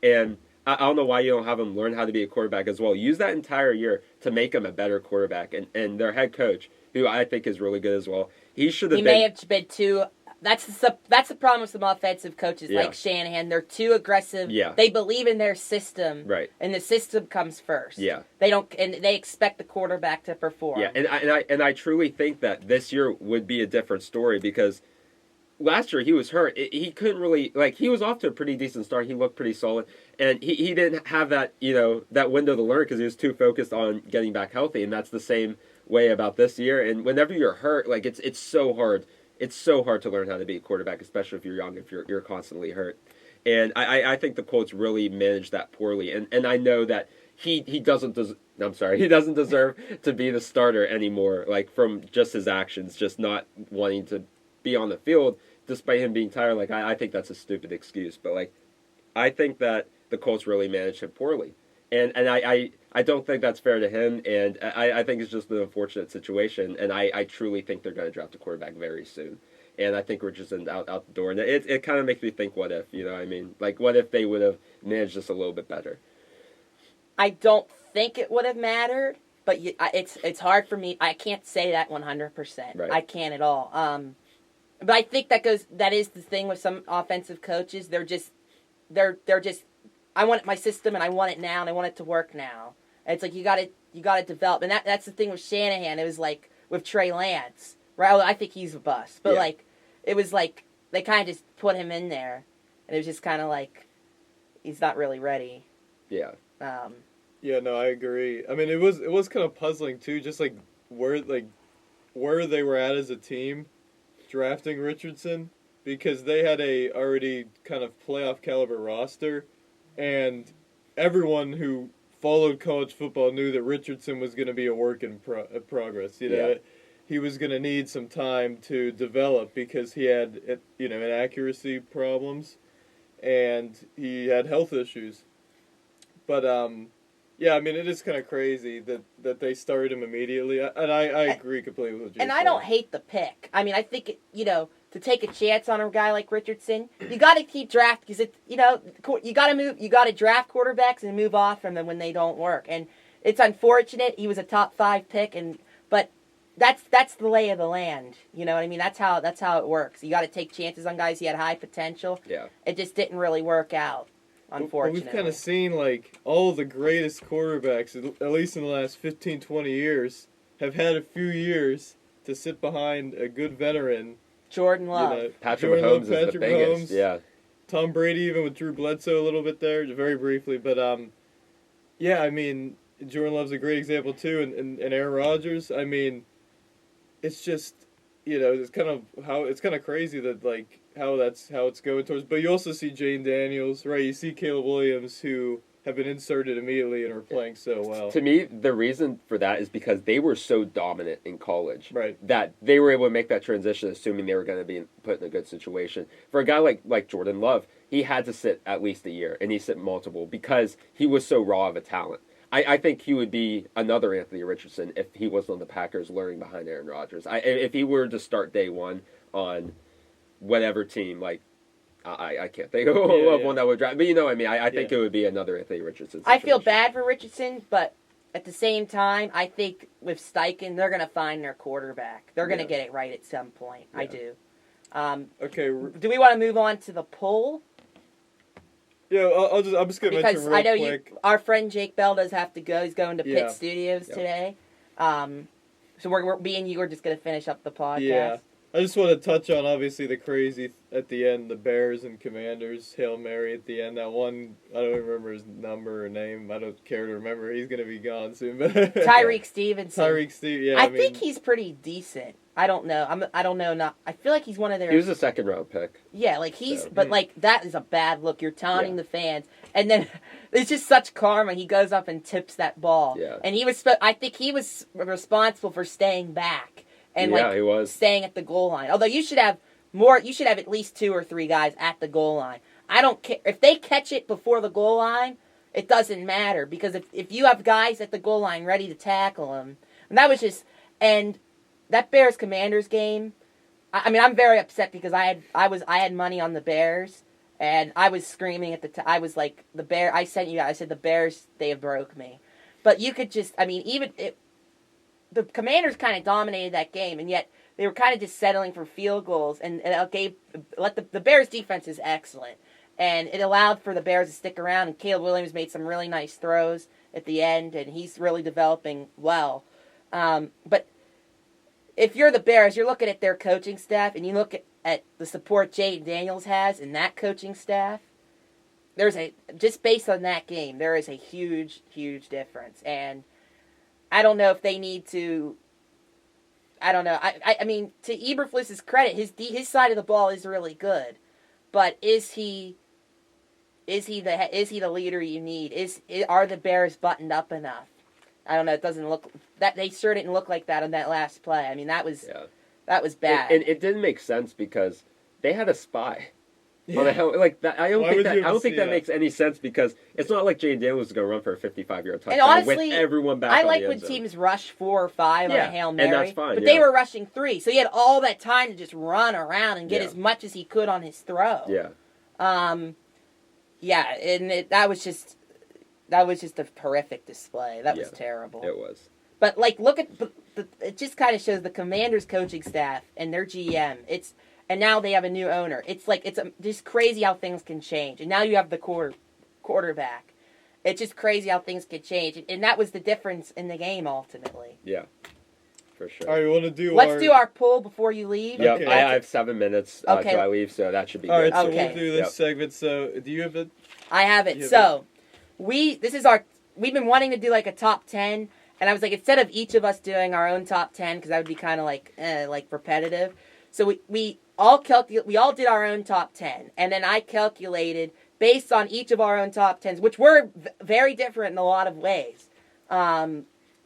And I don't know why you don't have him learn how to be a quarterback as well. Use that entire year to make him a better quarterback. And their head coach, who I think is really good as well, he may have been too... That's the problem with some offensive coaches like Shanahan. They're too aggressive. Yeah. They believe in their system. Right. And the system comes first. Yeah. They expect the quarterback to perform. Yeah, and I truly think that this year would be a different story, because last year he was hurt. He couldn't really, he was off to a pretty decent start. He looked pretty solid, and he didn't have that, that window to learn because he was too focused on getting back healthy. And that's the same way about this year. And whenever you're hurt, it's so hard. It's so hard to learn how to be a quarterback, especially if you're young, if you're constantly hurt. And I think the Colts really managed that poorly. And I know that he doesn't deserve to be the starter anymore, from just his actions, just not wanting to be on the field despite him being tired. I think that's a stupid excuse. But I think that the Colts really managed him poorly. And I don't think that's fair to him, and I think it's just an unfortunate situation, and I truly think they're going to draft a quarterback very soon. And I think Richardson's out the door, and it kind of makes me think, what if, what I mean? What if they would have managed this a little bit better? I don't think it would have mattered, but it's hard for me. I can't say that 100%. Right. I can't at all. But I think that is the thing with some offensive coaches. They're just I want my system, and I want it now, and I want it to work now. And it's you got to develop, and that's the thing with Shanahan. It was with Trey Lance, right? Well, I think he's a bust, but it was they kind of just put him in there, and it was just kind of he's not really ready. Yeah. Yeah, no, I agree. I mean, it was kind of puzzling too, just where they were at as a team drafting Richardson, because they had a already kind of playoff caliber roster. And everyone who followed college football knew that Richardson was going to be a work in progress. You know, he was going to need some time to develop because he had, inaccuracy problems, and he had health issues. But yeah, I mean, it is kind of crazy that they started him immediately, and I agree completely with what you're saying. And I don't hate the pick. I mean, I think to take a chance on a guy like Richardson, you got to keep drafting because you got to draft quarterbacks and move off from them when they don't work. And it's unfortunate he was a top 5 pick, but that's the lay of the land. You know what I mean? That's how it works. You got to take chances on guys. He had high potential. Yeah. It just didn't really work out. Unfortunately. We've kind of seen, like, all the greatest quarterbacks, at least in the last 15, 20 years, have had a few years to sit behind a good veteran. Jordan Love. Patrick Mahomes is the biggest. Yeah. Tom Brady, even with Drew Bledsoe a little bit there, very briefly. But, yeah, I mean, Jordan Love's a great example, too. And Aaron Rodgers, I mean, it's just, it's kind of crazy that, like, how it's going towards. But you also see Jane Daniels, right? You see Caleb Williams, who have been inserted immediately and are playing so well. To me, the reason for that is because they were so dominant in college, right? That they were able to make that transition, assuming they were going to be put in a good situation. For a guy like Jordan Love, he had to sit at least a year, and he sit multiple because he was so raw of a talent. I think he would be another Anthony Richardson if he wasn't on the Packers learning behind Aaron Rodgers. If he were to start day one on whatever team, like, I can't think of one that would draft. But you know what I mean? I think it would be another Anthony Richardson situation. I feel bad for Richardson, but at the same time, I think with Steichen, they're going to find their quarterback. They're going to get it right at some point. Yeah. I do. Okay. Do we want to move on to the poll? Yeah, I'm just going to mention real quick. Because I know our friend Jake Bell does have to go. He's going to Pitt Studios today. So me and you are just going to finish up the podcast. Yeah. I just want to touch on, obviously, the crazy at the end, the Bears and Commanders, Hail Mary at the end. That one, I don't even remember his number or name. I don't care to remember. He's going to be gone soon. But Tyreek Stevenson. Yeah. I think he's pretty decent. I don't know. I don't know. I feel like he's one of their... He was a second-round pick. Yeah, like but like that is a bad look. You're taunting the fans. And then it's just such karma. He goes up and tips that ball. Yeah. And I think he was responsible for staying back. And he was staying at the goal line. Although you should have more. You should have at least 2 or 3 guys at the goal line. I don't care if they catch it before the goal line. It doesn't matter because if you have guys at the goal line ready to tackle them, and that was just that Bears Commanders game. I mean, I'm very upset because I had money on the Bears and I was screaming at I was like the Bear. I sent you. I said the Bears. They have broke me. But you could just. I mean, the Commanders kind of dominated that game, and yet they were kind of just settling for field goals. And the Bears' defense is excellent, and it allowed for the Bears to stick around. And Caleb Williams made some really nice throws at the end, and he's really developing well. But if you're the Bears, you're looking at their coaching staff, and you look at the support Jay Daniels has in that coaching staff. Just based on that game, there is a huge, huge difference, and I don't know if they need to. I don't know. I mean, to Eberflus's credit, his side of the ball is really good, but is he the leader you need? Are the Bears buttoned up enough? I don't know. It doesn't look that they sure didn't look like that on that last play. I mean, that was bad. And it didn't make sense because they had a spy. Yeah. Like that, I don't think that makes any sense because it's not like Jay Daniels is going to run for a 55-yard touchdown honestly, with everyone back. I on like the when end zone. Teams rush 4 or 5 on a Hail Mary, and that's fine. But they were rushing 3, so he had all that time to just run around and get as much as he could on his throw. Yeah. And that was just a horrific display. That was terrible. It was. But like, look at it. Just kind of shows the Commanders' coaching staff and their GM. And now they have a new owner. It's like just crazy how things can change. And now you have the quarterback. It's just crazy how things can change. And that was the difference in the game ultimately. Yeah, for sure. All right, we want to do. Let's do our poll before you leave. Yep, okay. I have 7 minutes till I leave, so that should be all good. All right, so we'll do this segment. So, do you have it? I have it. So, we've been wanting to do like a top 10, and I was like, instead of each of us doing our own top 10, because that would be kind of like repetitive. So we all did our own top 10, and then I calculated based on each of our own top 10s, which were very different in a lot of ways.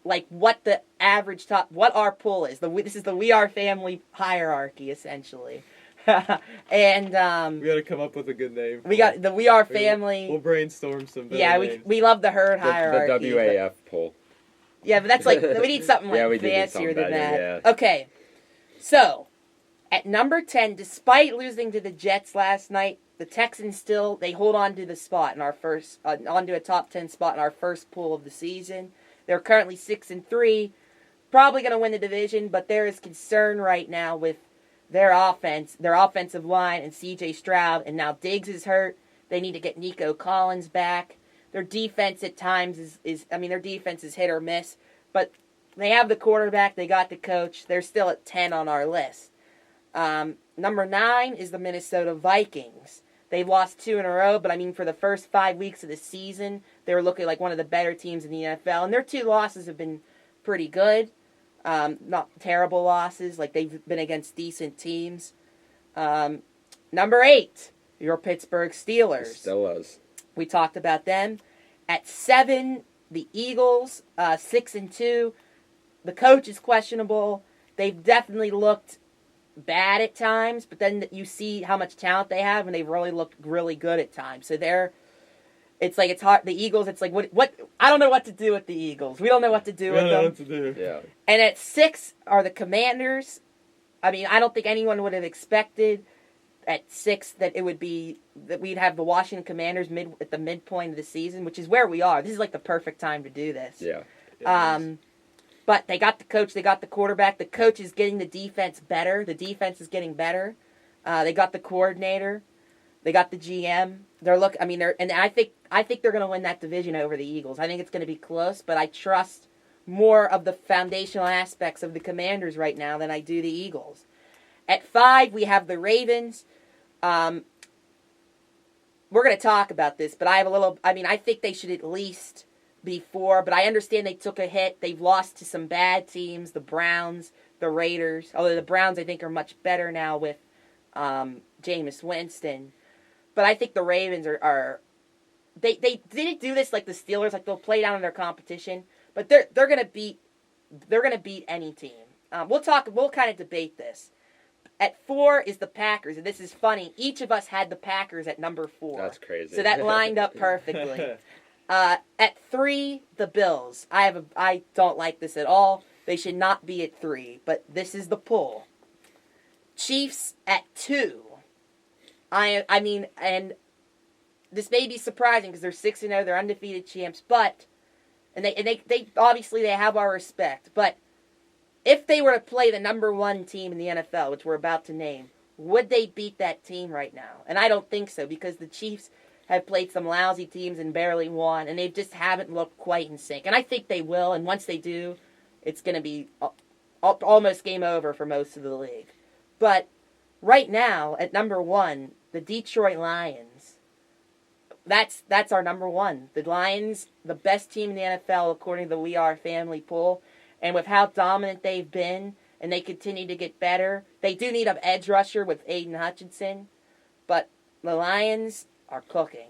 Like what the average what our pool is. This is the We Are Family hierarchy, essentially. And we got to come up with a good name. We got the We Are Family. We'll brainstorm some. Yeah, we love the herd hierarchy. The WAF poll. Yeah, but that's like we need something like fancier than that. Yeah. Okay, so at number 10, despite losing to the Jets last night, the Texans they hold on to the spot in our first onto a top 10 spot in our first pool of the season. They're currently 6-3, probably going to win the division, but there is concern right now with their offensive line, and C.J. Stroud, and now Diggs is hurt. They need to get Nico Collins back. Their defense at times their defense is hit or miss, but they have the quarterback, they got the coach. They're still at 10 on our list. Number 9 is the Minnesota Vikings. They've lost 2 in a row, but for the first 5 weeks of the season, they were looking like one of the better teams in the NFL, and their 2 losses have been pretty good. Not terrible losses, like they've been against decent teams. Number 8, your Pittsburgh Steelers. Still is. We talked about them. At 7, the Eagles, 6-2. The coach is questionable. They've definitely looked bad at times, but then you see how much talent they have, and they've really looked really good at times. So it's hard. The Eagles, it's like what I don't know what to do with the Eagles. We don't know what to do with them. We don't know what to do. Yeah. And at 6 are the Commanders. I don't think anyone would have expected at 6 that we'd have the Washington Commanders at the midpoint of the season, which is where we are. This is like the perfect time to do this. Yeah. But they got the coach, they got the quarterback. The coach is getting the defense better. The defense is getting better. They got the coordinator. They got the GM. I think they're going to win that division over the Eagles. I think it's going to be close, but I trust more of the foundational aspects of the Commanders right now than I do the Eagles. At 5, we have the Ravens. We're going to talk about this, but I think they should at least be 4, but I understand they took a hit. They've lost to some bad teams, the Browns, the Raiders, although the Browns I think are much better now with Jameis Winston. But I think the Ravens they didn't do this like the Steelers, like they'll play down in their competition, but they're gonna beat any team. We'll kind of debate this. At 4 is the Packers, and this is funny. Each of us had the Packers at number 4. That's crazy. So that lined up perfectly. At 3, the Bills. I don't like this at all. They should not be at 3, but this is the pull. Chiefs at 2. And this may be surprising because they're 6-0, they're undefeated champs, but they obviously they have our respect. But if they were to play the number 1 team in the NFL, which we're about to name, would they beat that team right now? And I don't think so, because the Chiefs have played some lousy teams and barely won, and they just haven't looked quite in sync. And I think they will, and once they do, it's going to be almost game over for most of the league. But right now, at number 1, the Detroit Lions. That's our number 1. The Lions, the best team in the NFL according to the We Are Family poll. And with how dominant they've been, and they continue to get better, they do need an edge rusher with Aiden Hutchinson. But the Lions are cooking.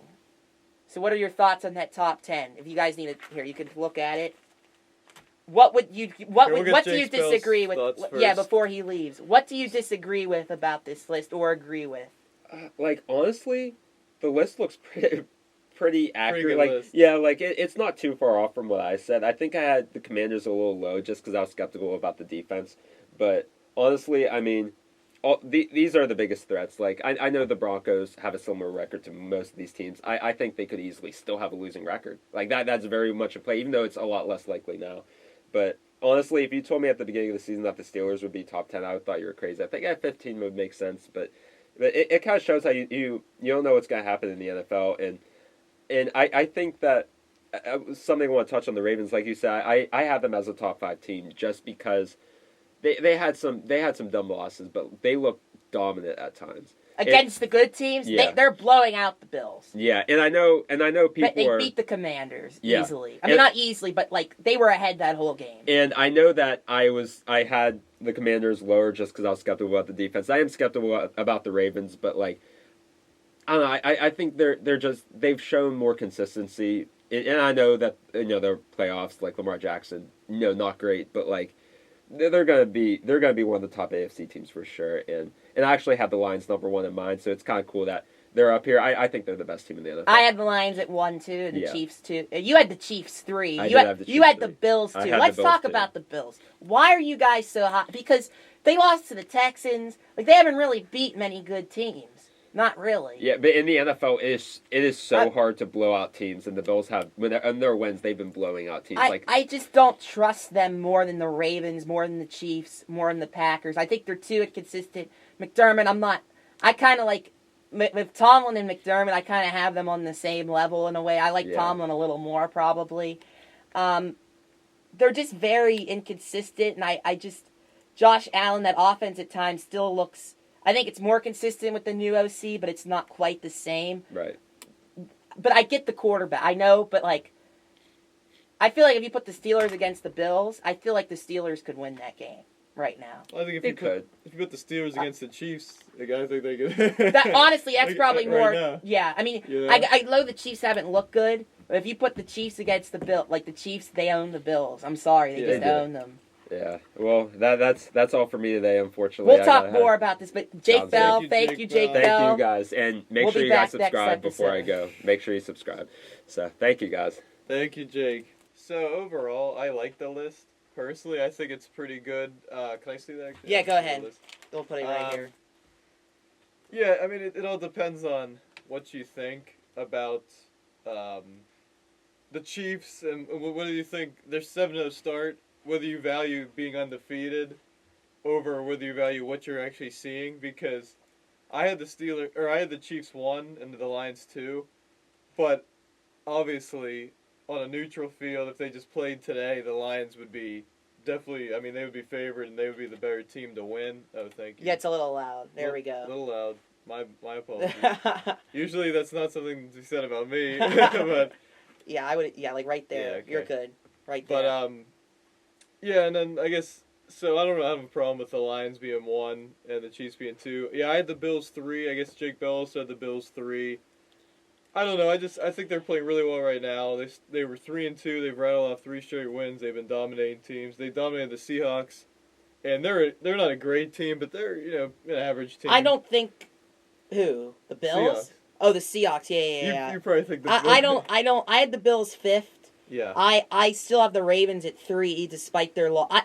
So what are your thoughts on that top 10? If you guys need it here, you can look at it. What do you disagree with? Yeah, before he leaves. What do you disagree with about this list or agree with? Honestly, the list looks pretty accurate. List. Yeah, it's not too far off from what I said. I think I had the Commanders a little low just because I was skeptical about the defense. But honestly, these are the biggest threats. I know the Broncos have a similar record to most of these teams. I think they could easily still have a losing record. That's very much a play, even though it's a lot less likely now. But honestly, if you told me at the beginning of the season that the Steelers would be top 10, I would thought you were crazy. I think at 15 would make sense, but it kind of shows how you don't know what's going to happen in the NFL. And I think that something I want to touch on the Ravens, like you said, I have them as a top 5 team just because they had some dumb losses, but they look dominant at times. Against the good teams, yeah. They're blowing out the Bills. Yeah, and I know people but they beat the Commanders easily. Not easily, but they were ahead that whole game. And I know that I had the Commanders lower just because I was skeptical about the defense. I am skeptical about the Ravens, but I don't know. I think they've shown more consistency, and I know that their playoffs like Lamar Jackson, not great, but like they're gonna be one of the top AFC teams for sure. And I actually have the Lions #1 in mind, so it's kind of cool that they're up here. I think they're the best team in the NFL. I had the Lions at 1, 2, the Chiefs 2. You had the Chiefs 3. I did have the Chiefs you had 3. the Bills 2. I had Let's the Bills talk 2. about the Bills. Why are you guys so hot? Because they lost to the Texans. Like, they haven't really beat many good teams. Not really. Yeah, but in the NFL, it is so hard to blow out teams, and the Bills have on their wins they've been blowing out teams. I just don't trust them more than the Ravens, more than the Chiefs, more than the Packers. I think they're too inconsistent. McDermott, I kind of like with Tomlin and McDermott. I kind of have them on the same level in a way. I like Tomlin a little more probably. They're just very inconsistent, and I just Josh Allen, that offense at times still looks. I think it's more consistent with the new OC, but it's not quite the same. Right. But I get the quarterback. I know, but like, I feel like if you put the Steelers against the Bills, I feel like the Steelers could win that game right now. Well, I think if you put the Steelers against the Chiefs, like, I think they could. Honestly, that's probably more. Now. Yeah, I mean, I know the Chiefs haven't looked good, but if you put the Chiefs against the Bills, like the Chiefs, they own the Bills. I'm sorry, they just own them. Yeah, well, that's all for me today, unfortunately. We'll talk more about this, but Jake Bell, thank you, Jake Bell. Thank you, guys, and make sure you guys subscribe before I go. Make sure you subscribe. So, thank you, guys. Thank you, Jake. So, overall, I like the list. Personally, I think it's pretty good. Can I see that? Yeah, go ahead. We'll put it right here. Yeah, I mean, it all depends on what you think about the Chiefs, and what do you think? Their 7-0 start. Whether you value being undefeated over whether you value what you're actually seeing, because I had the Chiefs 1 and the Lions 2, but obviously on a neutral field, if they just played today, the Lions would be definitely, I mean, they would be favored and they would be the better team to win. Oh, thank you. Yeah, it's a little loud. There we go. A little loud. My apologies. Usually that's not something to be said about me, but yeah, I would. Yeah, like right there. Yeah, okay. You're good. Right there. But yeah, and then I guess so. I don't have a problem with the Lions being 1 and the Chiefs being 2. Yeah, I had the Bills 3. I guess Jake Bell said the Bills 3. I don't know. I think they're playing really well right now. They were 3-2. They've rattled off 3 straight wins. They've been dominating teams. They dominated the Seahawks, and they're not a great team, but they're an average team. I don't think the Bills. Seahawks. Oh, the Seahawks. Yeah. You probably think the Bills. I don't. I had the Bills 5th. Yeah. I still have the Ravens at 3, despite their loss. I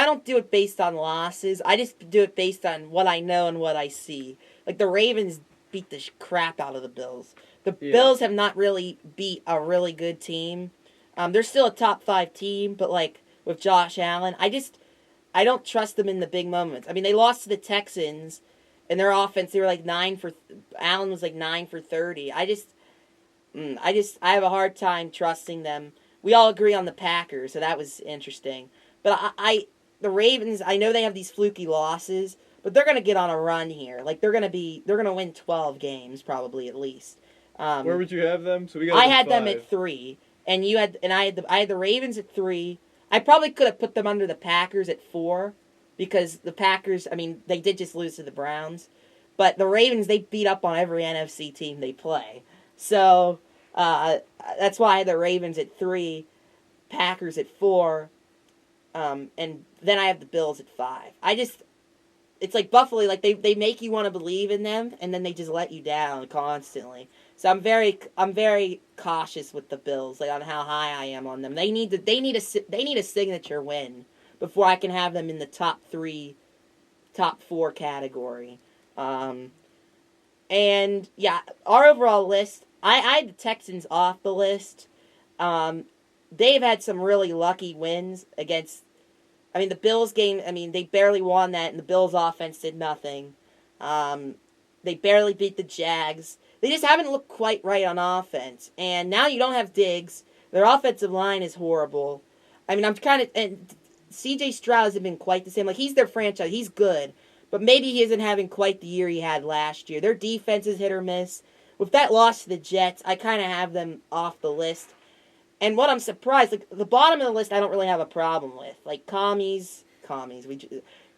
don't do it based on losses. I just do it based on what I know and what I see. Like, the Ravens beat the crap out of the Bills. The Bills have not really beat a really good team. They're still a top 5 team, but, like, with Josh Allen, I don't trust them in the big moments. I mean, they lost to the Texans, and their offense, they were like Allen was like 9 for 30. I have a hard time trusting them. We all agree on the Packers, so that was interesting. But the Ravens, I know they have these fluky losses, but they're going to get on a run here. Like, they're going to win 12 games probably at least. Where would you have them? So I had them at 3, and I had the Ravens at 3. I probably could have put them under the Packers at 4, because the Packers, I mean, they did just lose to the Browns, but the Ravens, they beat up on every NFC team they play. So that's why I had the Ravens at 3, Packers at 4, and then I have the Bills at 5. It's like Buffalo, like they make you want to believe in them, and then they just let you down constantly. So I'm very cautious with the Bills, like on how high I am on them. They need a signature win before I can have them in the top 4 category. And yeah, our overall list, I had the Texans off the list. They've had some really lucky wins against, I mean, the Bills game, I mean, they barely won that, and the Bills offense did nothing. They barely beat the Jags. They just haven't looked quite right on offense. And now you don't have Diggs. Their offensive line is horrible. I mean, and C.J. Stroud hasn't been quite the same. Like, he's their franchise. He's good. But maybe he isn't having quite the year he had last year. Their defense is hit or miss. With that loss to the Jets, I kind of have them off the list. And what I'm surprised, like, the bottom of the list I don't really have a problem with. Like,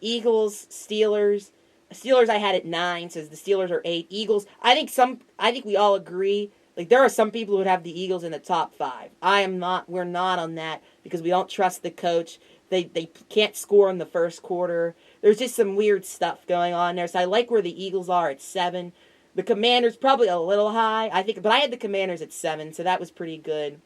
Eagles, Steelers, Steelers I had at 9, says the Steelers are 8. Eagles, I think we all agree. Like, there are some people who would have the Eagles in the top 5. We're not on that because we don't trust the coach. They can't score in the first quarter. There's just some weird stuff going on there. So I like where the Eagles are at 7. The Commanders probably a little high, I think, but I had the Commanders at 7, so that was pretty good.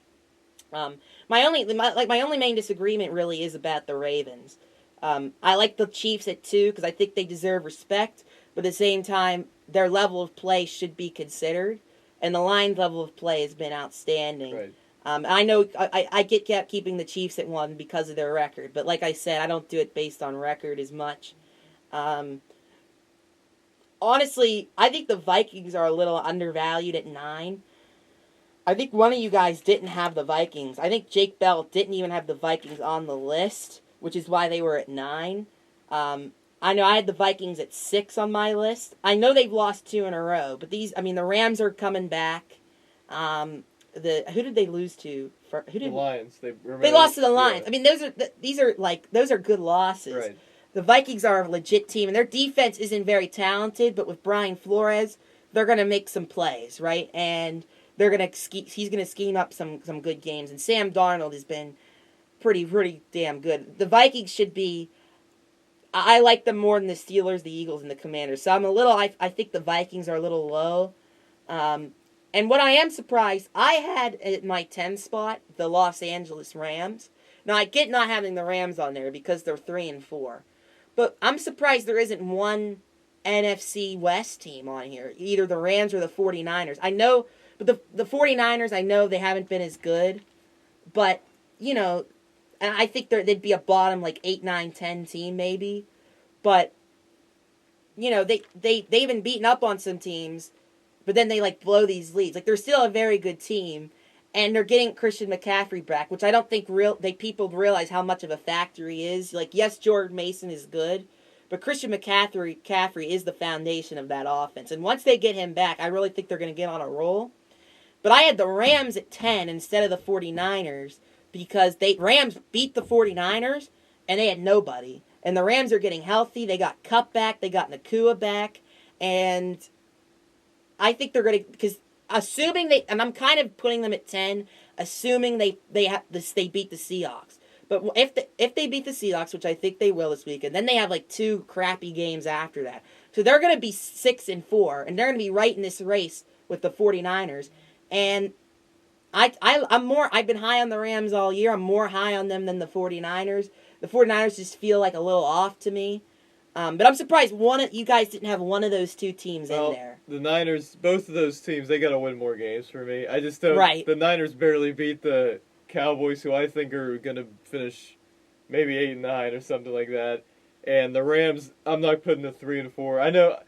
My only main disagreement really is about the Ravens. I like the Chiefs at 2 because I think they deserve respect, but at the same time, their level of play should be considered, and the Lions' level of play has been outstanding. Right. I know I kept keeping the Chiefs at 1 because of their record, but like I said, I don't do it based on record as much. Honestly, I think the Vikings are a little undervalued at 9. I think one of you guys didn't have the Vikings. I think Jake Bell didn't even have the Vikings on the list, which is why they were at 9. I know I had the Vikings at 6 on my list. I know they've lost 2 in a row, but the Rams are coming back. Who did they lose to? The Lions. They lost to the Lions. Yeah. I mean, those are good losses. Right. The Vikings are a legit team, and their defense isn't very talented, but with Brian Flores, they're going to make some plays, right? And he's going to scheme up some good games. And Sam Darnold has been pretty damn good. The Vikings should be. I like them more than the Steelers, the Eagles, and the Commanders. So I think the Vikings are a little low. And what I am surprised, I had at my 10 spot the Los Angeles Rams. Now I get not having the Rams on there because they're 3-4. But I'm surprised there isn't one NFC West team on here. Either the Rams or the 49ers. I know, but the 49ers, I know they haven't been as good. But, and I think they'd be a bottom, 8, 9, 10 team maybe. But, they've been beaten up on some teams, but then they, blow these leads. They're still a very good team. And they're getting Christian McCaffrey back, which I don't think people realize how much of a factor he is. Yes, Jordan Mason is good, but Christian McCaffrey is the foundation of that offense. And once they get him back, I really think they're going to get on a roll. But I had the Rams at 10 instead of the 49ers because Rams beat the 49ers, and they had nobody. And the Rams are getting healthy. They got Kupp back. They got Nakua back. And I think they're going to... because assuming and I'm kind of putting them at 10, assuming they beat the Seahawks. But if they beat the Seahawks, which I think they will this weekend, then they have 2 crappy games after that. So they're going to be 6-4, and they're going to be right in this race with the 49ers. And I've been high on the Rams all year. I'm more high on them than the 49ers. The 49ers just feel a little off to me. But I'm surprised you guys didn't have one of those 2 teams in there. The Niners, both of those teams, they got to win more games for me. I just don't. Right. The Niners barely beat the Cowboys, who I think are going to finish maybe 8-9 or something like that. And the Rams, I'm not putting a 3-4. I know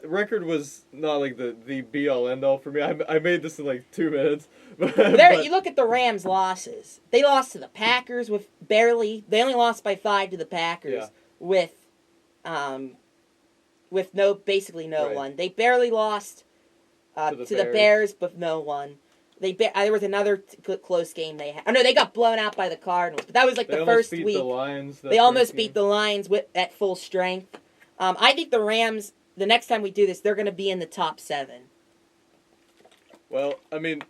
record was not the be all end all for me. I made this in 2 minutes. But you look at the Rams' losses. They lost to the Packers with barely. They only lost by 5 to the Packers with basically no right. one. They barely lost to the Bears with no one. There was another close game they had. Oh no, they got blown out by the Cardinals. But that was the first week. The Lions. They almost beat the Lions at full strength. I think the Rams. The next time we do this, they're going to be in the top 7. Well, I mean,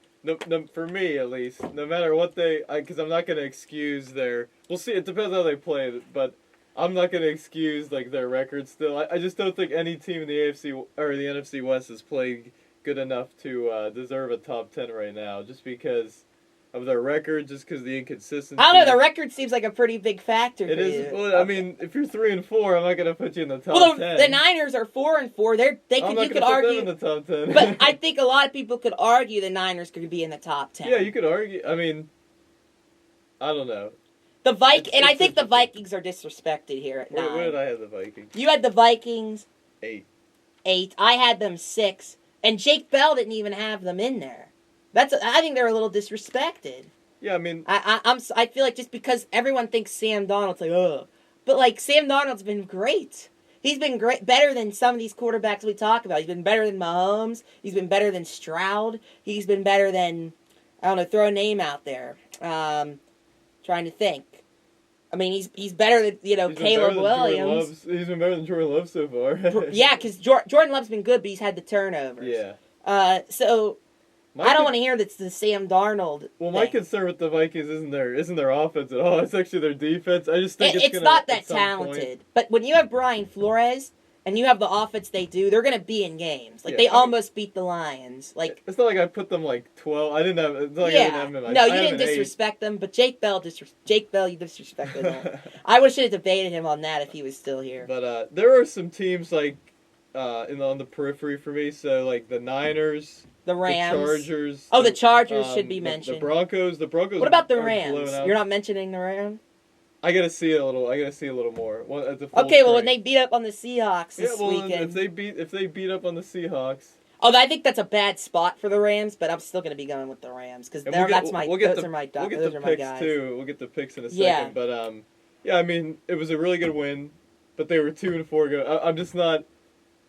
for me at least, no matter what because I'm not going to excuse we'll see. It depends how they play, but. I'm not going to excuse their record still. I just don't think any team in the AFC or the NFC West has played good enough to deserve a top 10 right now, just because of their record, just because of the inconsistency. I don't know. The record seems like a pretty big factor. It is. You. Well, I mean, if you're 3-4, I'm not going to put you in the top 10. The Niners are 4-4. You could argue them in the top 10. But I think a lot of people could argue the Niners could be in the top 10. Yeah, you could argue. I mean, I don't know. I think the Vikings are disrespected here at 9. Where did I have the Vikings? You had the Vikings 8. I had them 6, and Jake Bell didn't even have them in there. I think they're a little disrespected. Yeah, I mean, I feel like just because everyone thinks Sam Darnold's ugh, but Sam Darnold's been great. He's been great, better than some of these quarterbacks we talk about. He's been better than Mahomes. He's been better than Stroud. He's been better than throw a name out there. Trying to think. I mean, he's better than He's been Caleb better than Jordan Williams. Love's- He's been better than Jordan Love so far. Yeah, because Jordan Love's been good, but he's had the turnovers. Yeah. So I don't want to hear that's the Sam Darnold. Well, my thing. concern with the Vikings isn't their offense at all. It's actually their defense. I just think it's not that talented. But when you have Brian Flores and you have the offense they do, they're going to be in games. Like, they almost beat the Lions. Like, it's not like I put them like 12. I didn't have. It's not like I didn't have them in no, you didn't disrespect them. But Jake Bell, you disrespected him. I wish I had debated him on that if he was still here. But there are some teams like on the periphery for me. So like the Niners, the Rams, the Chargers. Oh, the Chargers should be mentioned. The Broncos. What about the Rams? You're not mentioning the Rams? I gotta see a little more. Okay, well, when they beat up on the Seahawks this weekend, if they beat up on the Seahawks. Oh, I think that's a bad spot for the Rams, but I'm still gonna be going with the Rams because those are my We'll get guys. the picks too. We'll get the picks in a second. But yeah, I mean, it was a really good win, but they were 2-4. I'm just not,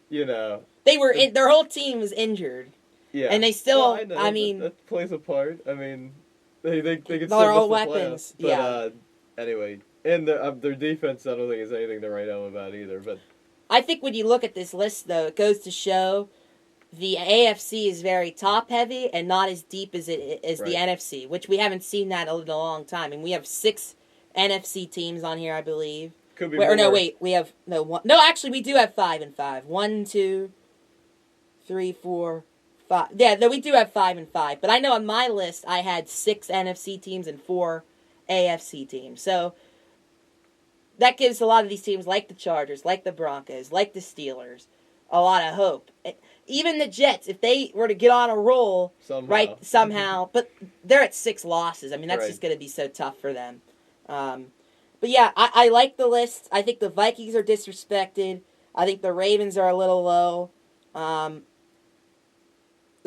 They were their whole team was injured. Yeah, and they still. Well, I mean, that plays a part. I mean, they could still all miss the weapons. Playoffs. But, anyway, and their defense, I don't think is anything to write home about either. But I think when you look at this list, though, it goes to show the AFC is very top heavy and not as deep as the NFC, which we haven't seen that in a long time. And we have 6 NFC teams on here, I believe. Could be more. Or no, wait, we have one. No, actually, we do have 5 and 5. 1, 2, 3, 4, 5. Yeah, no, we do have 5 and 5. But I know on my list I had 6 NFC teams and 4 AFC teams. So that gives a lot of these teams, like the Chargers, like the Broncos, like the Steelers, a lot of hope. Even the Jets, if they were to get on a roll, somehow, but they're at 6 losses. I mean, that's just going to be so tough for them. But yeah, I like the list. I think the Vikings are disrespected. I think the Ravens are a little low. The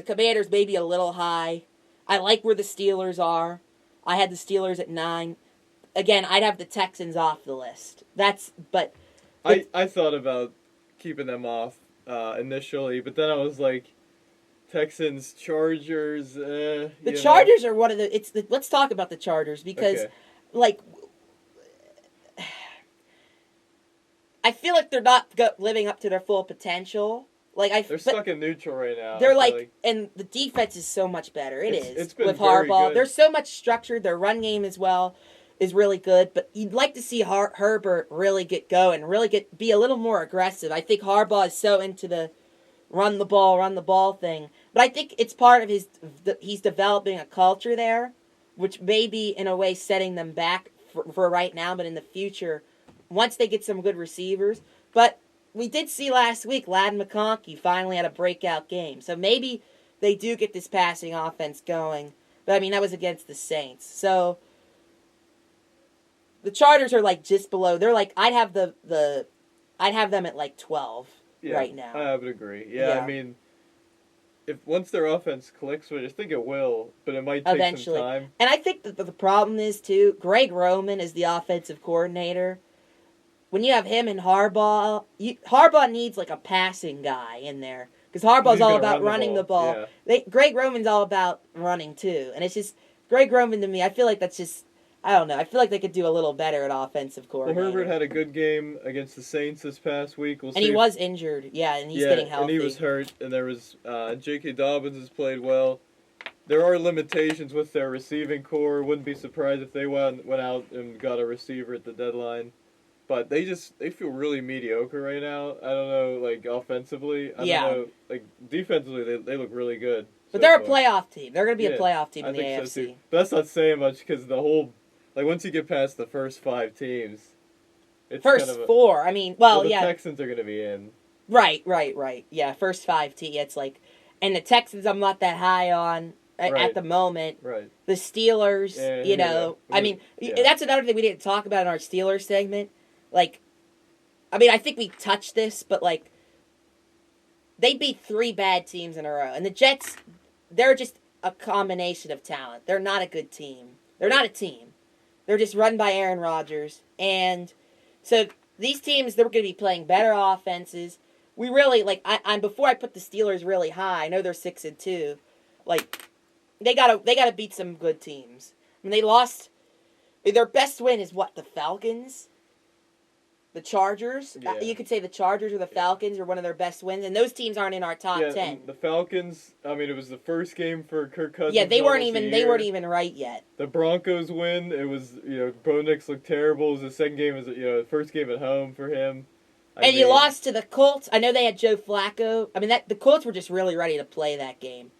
Commanders maybe a little high. I like where the Steelers are. I had the Steelers at 9. Again, I'd have the Texans off the list. I thought about keeping them off initially, but then I was like, Texans, Chargers. The Chargers are one of the. Let's talk about the Chargers because, I feel like they're not living up to their full potential. They're stuck in neutral right now. They're and the defense is so much better. It's been with very Harbaugh. good. They're so much structured. Their run game as well is really good. But you'd like to see Herbert really get going, really be a little more aggressive. I think Harbaugh is so into the run the ball thing. But I think it's part of he's developing a culture there, which may be in a way setting them back for right now, but in the future, once they get some good receivers. But we did see last week, Ladd McConkey finally had a breakout game. So maybe they do get this passing offense going. But, I mean, that was against the Saints. So the Chargers are, just below. They're I'd have them at, 12 right now. I would agree. Yeah, I mean, once their offense clicks, which I think it will, but it might take eventually some time. And I think that the problem is, too, Greg Roman is the offensive coordinator. When you have him and Harbaugh, Harbaugh needs a passing guy in there. Because Harbaugh's all about running the ball. Yeah. Greg Roman's all about running, too. And it's just, Greg Roman to me, I feel like that's just, I don't know. I feel like they could do a little better at offensive coordinator. Well, Herbert had a good game against the Saints this past week. We'll see. And he was injured, and he's getting healthy. And he was hurt, and there was, J.K. Dobbins has played well. There are limitations with their receiving core. Wouldn't be surprised if they went out and got a receiver at the deadline. But they feel really mediocre right now. I don't know, offensively. I don't know, defensively, they look really good. But they're a playoff team. They're going to be a playoff team in the AFC. So too. But that's not saying much because the whole, once you get past the first 5 teams, it's first 4. I mean, the Texans are going to be in. Right. Yeah, first 5 teams. It's and the Texans I'm not that high on at the moment. Right. The Steelers, I mean, that's another thing we didn't talk about in our Steelers segment. I mean, I think we touched this, but, they beat 3 bad teams in a row. And the Jets, they're just a combination of talent. They're not a good team. They're not a team. They're just run by Aaron Rodgers. And so these teams, they're going to be playing better offenses. We really, before I put the Steelers really high, I know they're 6-2, they gotta beat some good teams. I mean, they lost Their best win is what? The Falcons? The Chargers? Yeah. You could say the Chargers or the Falcons are one of their best wins, and those teams aren't in our top 10. The Falcons. I mean, it was the first game for Kirk Cousins. Yeah, they weren't almost even right yet. The Broncos win. It was Bo Nix looked terrible. It was the second game was the first game at home for him. You lost to the Colts. I know they had Joe Flacco. I mean, the Colts were just really ready to play that game.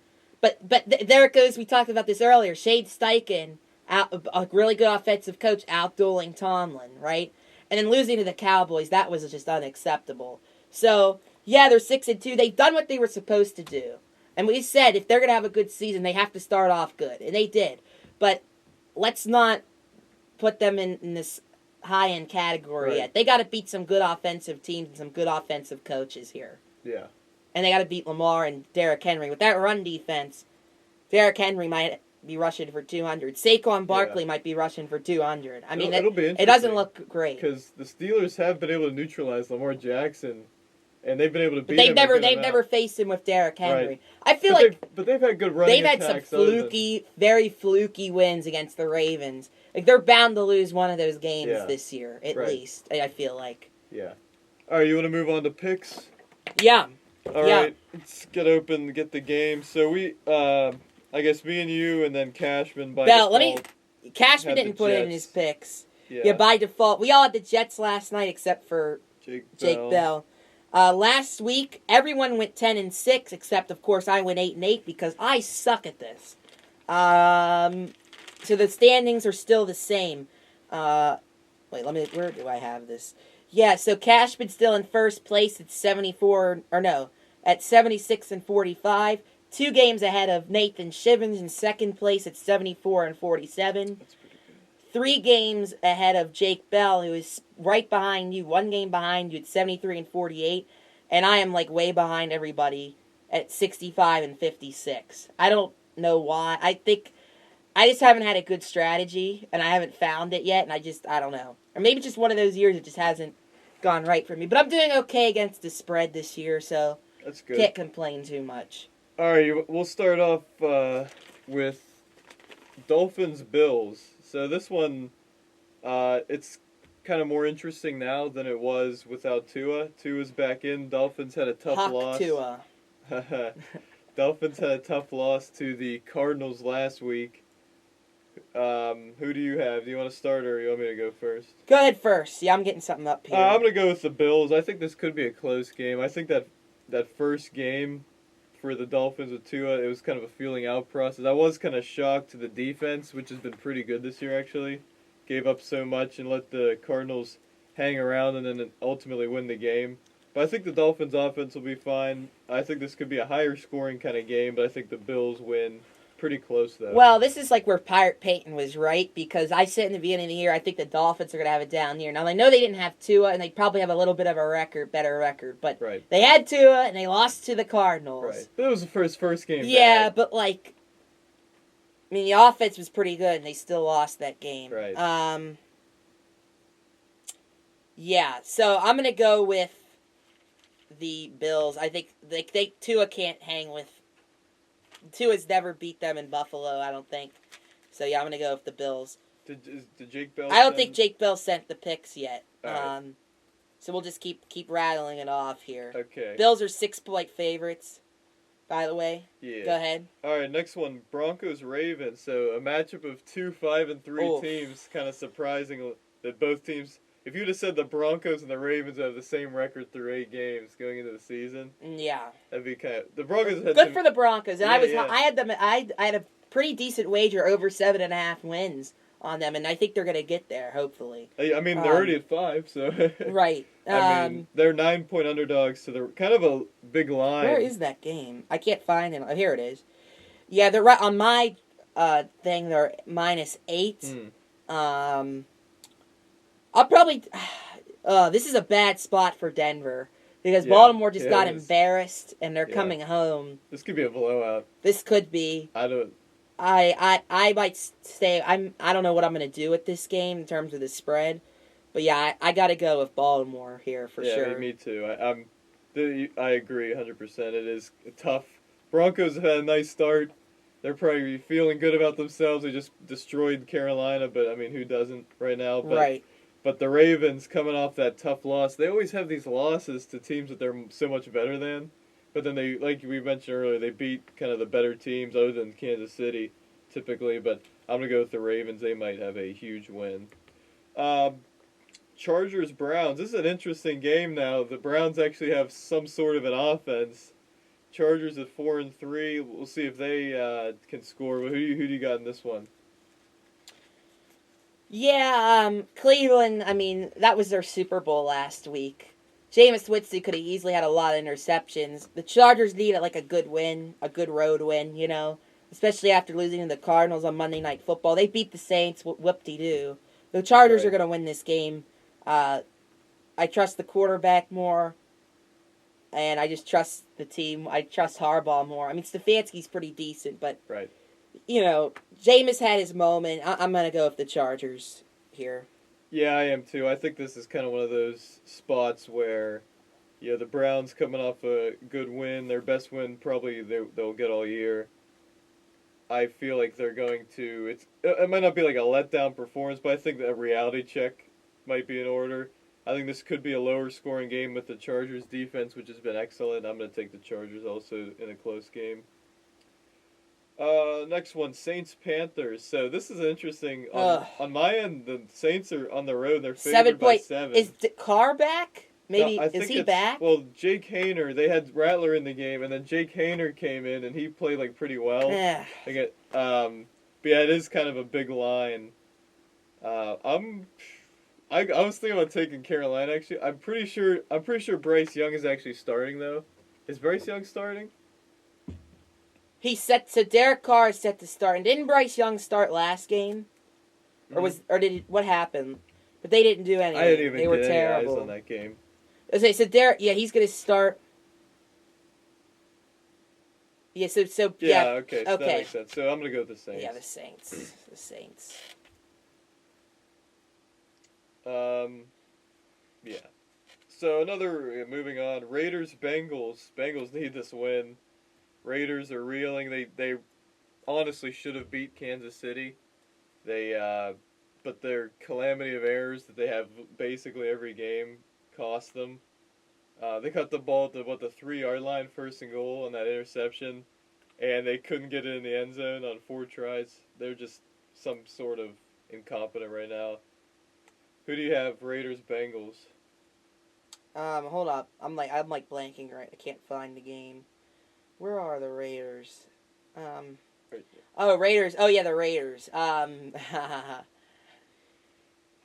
But there it goes. We talked about this earlier. Shane Steichen, a really good offensive coach, outdueling Tomlin, right? And then losing to the Cowboys, that was just unacceptable. So, yeah, they're 6-2. They've done what they were supposed to do. And we said if they're going to have a good season, they have to start off good. And they did. But let's not put them in this high-end category yet. They got to beat some good offensive teams and some good offensive coaches here. Yeah. And they got to beat Lamar and Derrick Henry. With that run defense, Derrick Henry might be rushing for 200. Saquon Barkley might be rushing for 200. I mean, it'll be interesting. It doesn't look great. Because the Steelers have been able to neutralize Lamar Jackson, and they've been able to beat him. They've never faced him with Derrick Henry. Right. I feel but they've had good running attacks. They've had some very fluky wins against the Ravens. Like, they're bound to lose one of those games this year, at least, I feel like. Yeah. All right, you want to move on to picks? Yeah. All right, let's get the game. So we, I guess me and you, and then Cashman by default. Cashman didn't put it in his picks. Yeah, by default. We all had the Jets last night except for Jake Bell. Last week, everyone went 10-6, except, of course, I went 8-8 because I suck at this. So the standings are still the same. Where do I have this? Yeah, so Cashman's still in first place at 76 and 45. 2 games ahead of Nathan Schivins in second place at 74 and 47. That's pretty good. 3 games ahead of Jake Bell, who is right behind you, 1 game behind you at 73 and 48. And I am way behind everybody at 65 and 56. I don't know why. I just haven't had a good strategy, and I haven't found it yet, and I don't know. Or maybe just one of those years it just hasn't gone right for me. But I'm doing okay against the spread this year, so that's good. Can't complain too much. All right, we'll start off with Dolphins-Bills. So this one, it's kind of more interesting now than it was without Tua. Tua's back in. Dolphins had a tough loss. Tua. Dolphins had a tough loss to the Cardinals last week. Who do you have? Do you want to start or you want me to go first? Go ahead first. Yeah, I'm getting something up here. I'm going to go with the Bills. I think this could be a close game. I think that first game for the Dolphins with Tua, it was kind of a feeling out process. I was kind of shocked to the defense, which has been pretty good this year actually. Gave up so much and let the Cardinals hang around and then ultimately win the game. But I think the Dolphins' offense will be fine. I think this could be a higher scoring kind of game, but I think the Bills win. Pretty close, though. Well, this is where Pirate Peyton was right, because I said in the beginning of the year, I think the Dolphins are going to have a down year. Now, I know they didn't have Tua, and they probably have a little bit of a better record, but they had Tua, and they lost to the Cardinals. Right. But it was the first game. Yeah, but, the offense was pretty good, and they still lost that game. Right. Yeah, so I'm going to go with the Bills. I think Tua can't hang with... Tua's never beat them in Buffalo, I don't think. So, yeah, I'm going to go with the Bills. Did Jake Bell I don't think Jake Bell sent the picks yet. Right. So we'll just keep rattling it off here. Okay. Bills are 6-point favorites, by the way. Yeah. Go ahead. All right, next one, Broncos-Ravens. So a matchup of 2 5-3 teams. Kind of surprising that both teams... If you'd have said the Broncos and the Ravens have the same record through 8 games going into the season, yeah, that'd be kind of the Broncos had good for the Broncos. And yeah, I had a pretty decent wager over 7.5 wins on them, and I think they're going to get there. Hopefully. I mean, they're already at 5, so right. I mean, they're 9-point underdogs, so they're kind of a big line. Where is that game? I can't find it. Oh, here it is. Yeah, they're right on my thing. They're -8. I'll probably... this is a bad spot for Denver. Because Baltimore just got embarrassed, and they're coming home. This could be a blowout. This could be. I might stay... I don't know what I'm going to do with this game in terms of the spread. But yeah, I got to go with Baltimore here for sure. Yeah, me too. I agree 100%. It is tough. Broncos have had a nice start. they're probably feeling good about themselves. They just destroyed Carolina, but I mean, who doesn't right now? But, Right. But the Ravens, coming off that tough loss, they always have these losses to teams that they're so much better than. But then they, like we mentioned earlier, they beat kind of the better teams other than Kansas City, typically. But I'm going to go with the Ravens. They might have a huge win. Chargers-Browns. This is an interesting game now. The Browns actually have some sort of an offense. Chargers at 4-3. We'll see if they can score. Who do you got in this one? Yeah, Cleveland, I mean, that was their Super Bowl last week. Jameis Winston could have easily had a lot of interceptions. The Chargers need like a good win, a good road win, you know, especially after losing to the Cardinals on Monday Night Football. They beat the Saints, whoop-de-doo. The Chargers are going to win this game. I trust the quarterback more, and I just trust the team. I trust Harbaugh more. I mean, Stefanski's pretty decent, but, you know, Jameis had his moment. I'm going to go with the Chargers here. Yeah, I am too. I think this is kind of one of those spots where, the Browns coming off a good win, their best win probably they'll get all year. I feel like they're going to. It might not be like a letdown performance, but I think that a reality check might be in order. I think this could be a lower scoring game with the Chargers defense, which has been excellent. I'm going to take the Chargers also in a close game. Next one, Saints-Panthers. So this is interesting. On my end, the Saints are on the road. They're favored by 7. Is Carr back? Maybe no, is he back? Well, Jake Hayner. They had Rattler in the game, and then Jake Hayner came in, and he played like pretty well. But yeah, it is kind of a big line. I was thinking about taking Carolina. Actually, I'm pretty sure Bryce Young is actually starting though. Is Bryce Young starting? So Derek Carr is set to start, and didn't Bryce Young start last game, what happened? But they didn't do anything. I didn't even they were get terrible. any eyes on that game. Okay, so Derek, he's gonna start. Yeah, so yeah. Okay, so that makes sense. So I'm gonna go with the Saints. Yeah, the Saints. Yeah. So moving on, Raiders-Bengals. Bengals need this win. Raiders are reeling. They honestly should have beat Kansas City. But their calamity of errors that they have basically every game cost them. They cut the ball to the 3-yard line, 1st and goal on that interception, and they couldn't get it in the end zone on 4 tries. They're just some sort of incompetent right now. Who do you have? Raiders-Bengals. Hold up. I'm blanking right. I can't find the game. Where are the Raiders? Raiders. Oh yeah, the Raiders.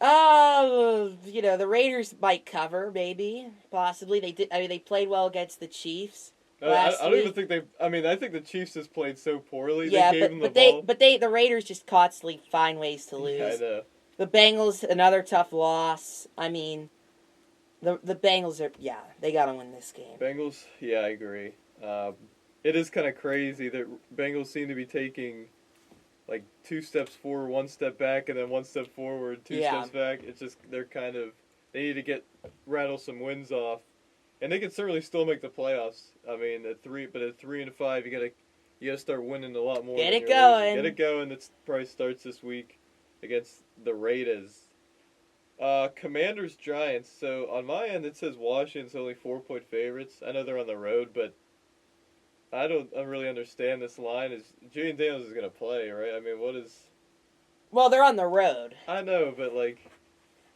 The Raiders might cover, maybe, possibly. They did. I mean, they played well against the Chiefs. I don't even think they. I mean, I think the Chiefs just played so poorly. Yeah, they gave them the ball. The Raiders just constantly find ways to lose. Yeah, I know. The Bengals, another tough loss. I mean, the Bengals are. Yeah, they got to win this game. Bengals. Yeah, I agree. It is kind of crazy that Bengals seem to be taking like 2 steps forward, 1 step back, and then 1 step forward, 2 steps back. It's just they need to rattle some wins off, and they can certainly still make the playoffs. I mean, at 3 and 5, you gotta start winning a lot more. Get it going. Get it going. That probably starts this week against the Raiders. Commanders-Giants. So on my end, it says Washington's only 4-point favorites. I know they're on the road, but I don't really understand this line. Julian Daniels is going to play, right? I mean, what is... Well, they're on the road. I know, but like...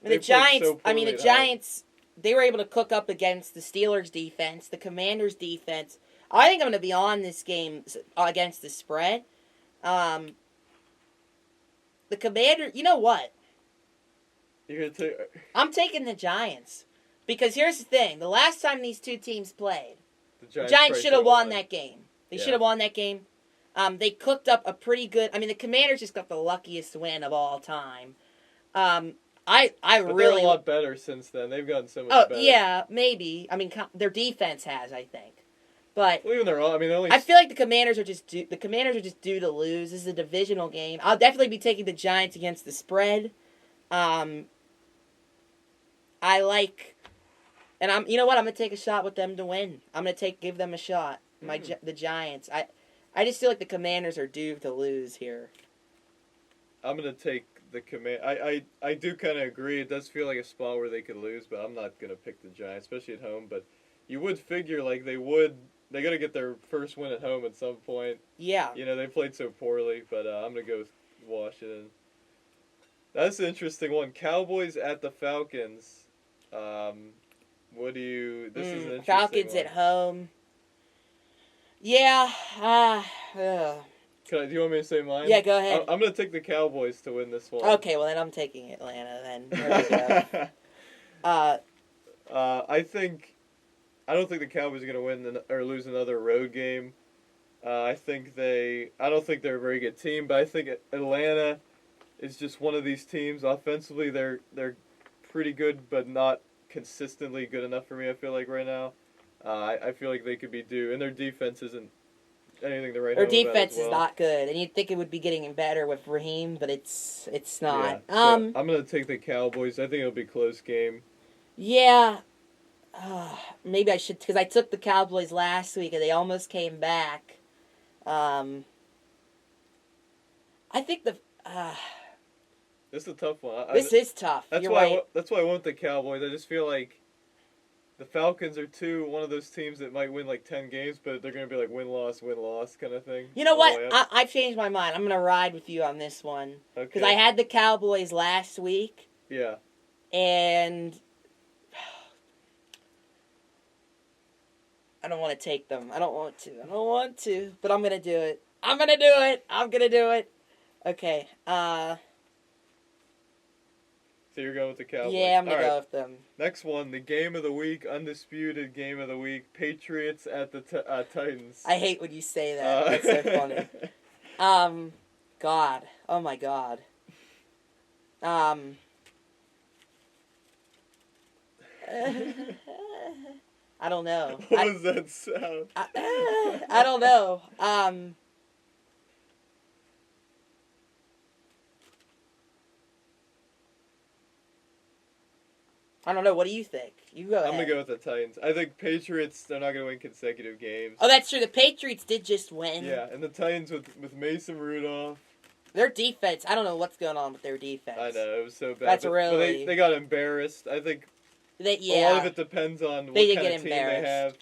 The Giants, they were able to cook up against the Steelers' defense, the Commanders' defense. I think I'm going to be on this game against the spread. The Commander... You know what? You're going to take... I'm taking the Giants. Because here's the thing. The last time these two teams played, the Giants should have won that game. They should have won that game. They cooked up a pretty good... I mean, the Commanders just got the luckiest win of all time. But really... they're a lot better since then. They've gotten so much better. Yeah, maybe. I mean, their defense has, I think. But... Well, even I feel like the Commanders are just due to lose. This is a divisional game. I'll definitely be taking the Giants against the spread. I like... And you know what? I'm gonna take a shot with them to win. I'm gonna give them a shot. The Giants. I just feel like the Commanders are doomed to lose here. I'm gonna take the command. I do kind of agree. It does feel like a spot where they could lose, but I'm not gonna pick the Giants, especially at home. But you would figure like they would. They gotta get their first win at home at some point. Yeah. You know they played so poorly, but I'm gonna go with Washington. That's an interesting one. Cowboys at the Falcons. What do you? This is an interesting Falcons one. at home. Yeah. Do you want me to say mine? Yeah, go ahead. I'm gonna take the Cowboys to win this one. Okay, well then I'm taking Atlanta then. There we go. I don't think the Cowboys are gonna win or lose another road game. I don't think they're a very good team, but I think Atlanta is just one of these teams. Offensively, they're pretty good, but not consistently good enough for me. I feel like right now, I feel like they could be due, and their defense isn't anything to write home Their about as defense well. is not good, and you'd think it would be getting better with Raheem, but it's not. Yeah, so I'm gonna take the Cowboys. I think it'll be a close game. Yeah. Maybe I should, because I took the Cowboys last week and they almost came back. I think This is a tough one. this is tough. That's You're why. right. That's why I went the Cowboys. I just feel like the Falcons are one of those teams that might win like 10 games, but they're gonna be like win loss kind of thing. You know all what? the way up. I've changed my mind. I'm going to ride with you on this one. Okay. Because I had the Cowboys last week, Yeah. and I don't want to take them. I don't want to. But I'm going to do it. I'm going to do it. Okay. So you're going with the Cowboys. Yeah, I'm going to All go right. with them. Next one, the game of the week, undisputed game of the week, Patriots at the Titans. I hate when you say that. That's so funny. God. Oh, my God. I don't know. What was that sound? I don't know. I don't know. What do you think? You go ahead. I'm going to go with the Titans. I think Patriots, they're not going to win consecutive games. Oh, that's true. The Patriots did just win. Yeah, and the Titans with Mason Rudolph. Their defense, I don't know what's going on with their defense. I know, it was so bad. That's but really... they got embarrassed. I think a a lot of it depends on what They did kind get of team they embarrassed.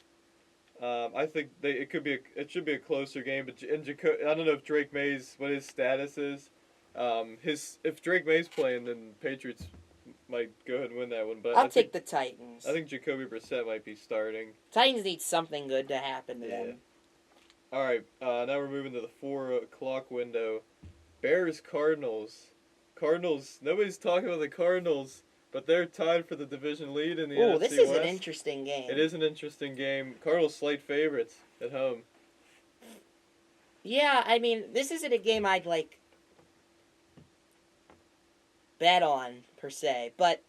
have. I think it should be a closer game. But I don't know if Drake Mays, what his status is. If Drake Mays playing, then Patriots might go ahead and win that one. But I'll take the Titans. I think Jacoby Brissett might be starting. Titans need something good to happen to Yeah. them. All right, now we're moving to the 4 o'clock window. Bears Cardinals. Nobody's talking about the Cardinals, but they're tied for the division lead in the NFC Ooh, this is West. an interesting game. It is an interesting game. Cardinals slight favorites at home. Yeah, I mean, this isn't a game I'd, bet on, per se. But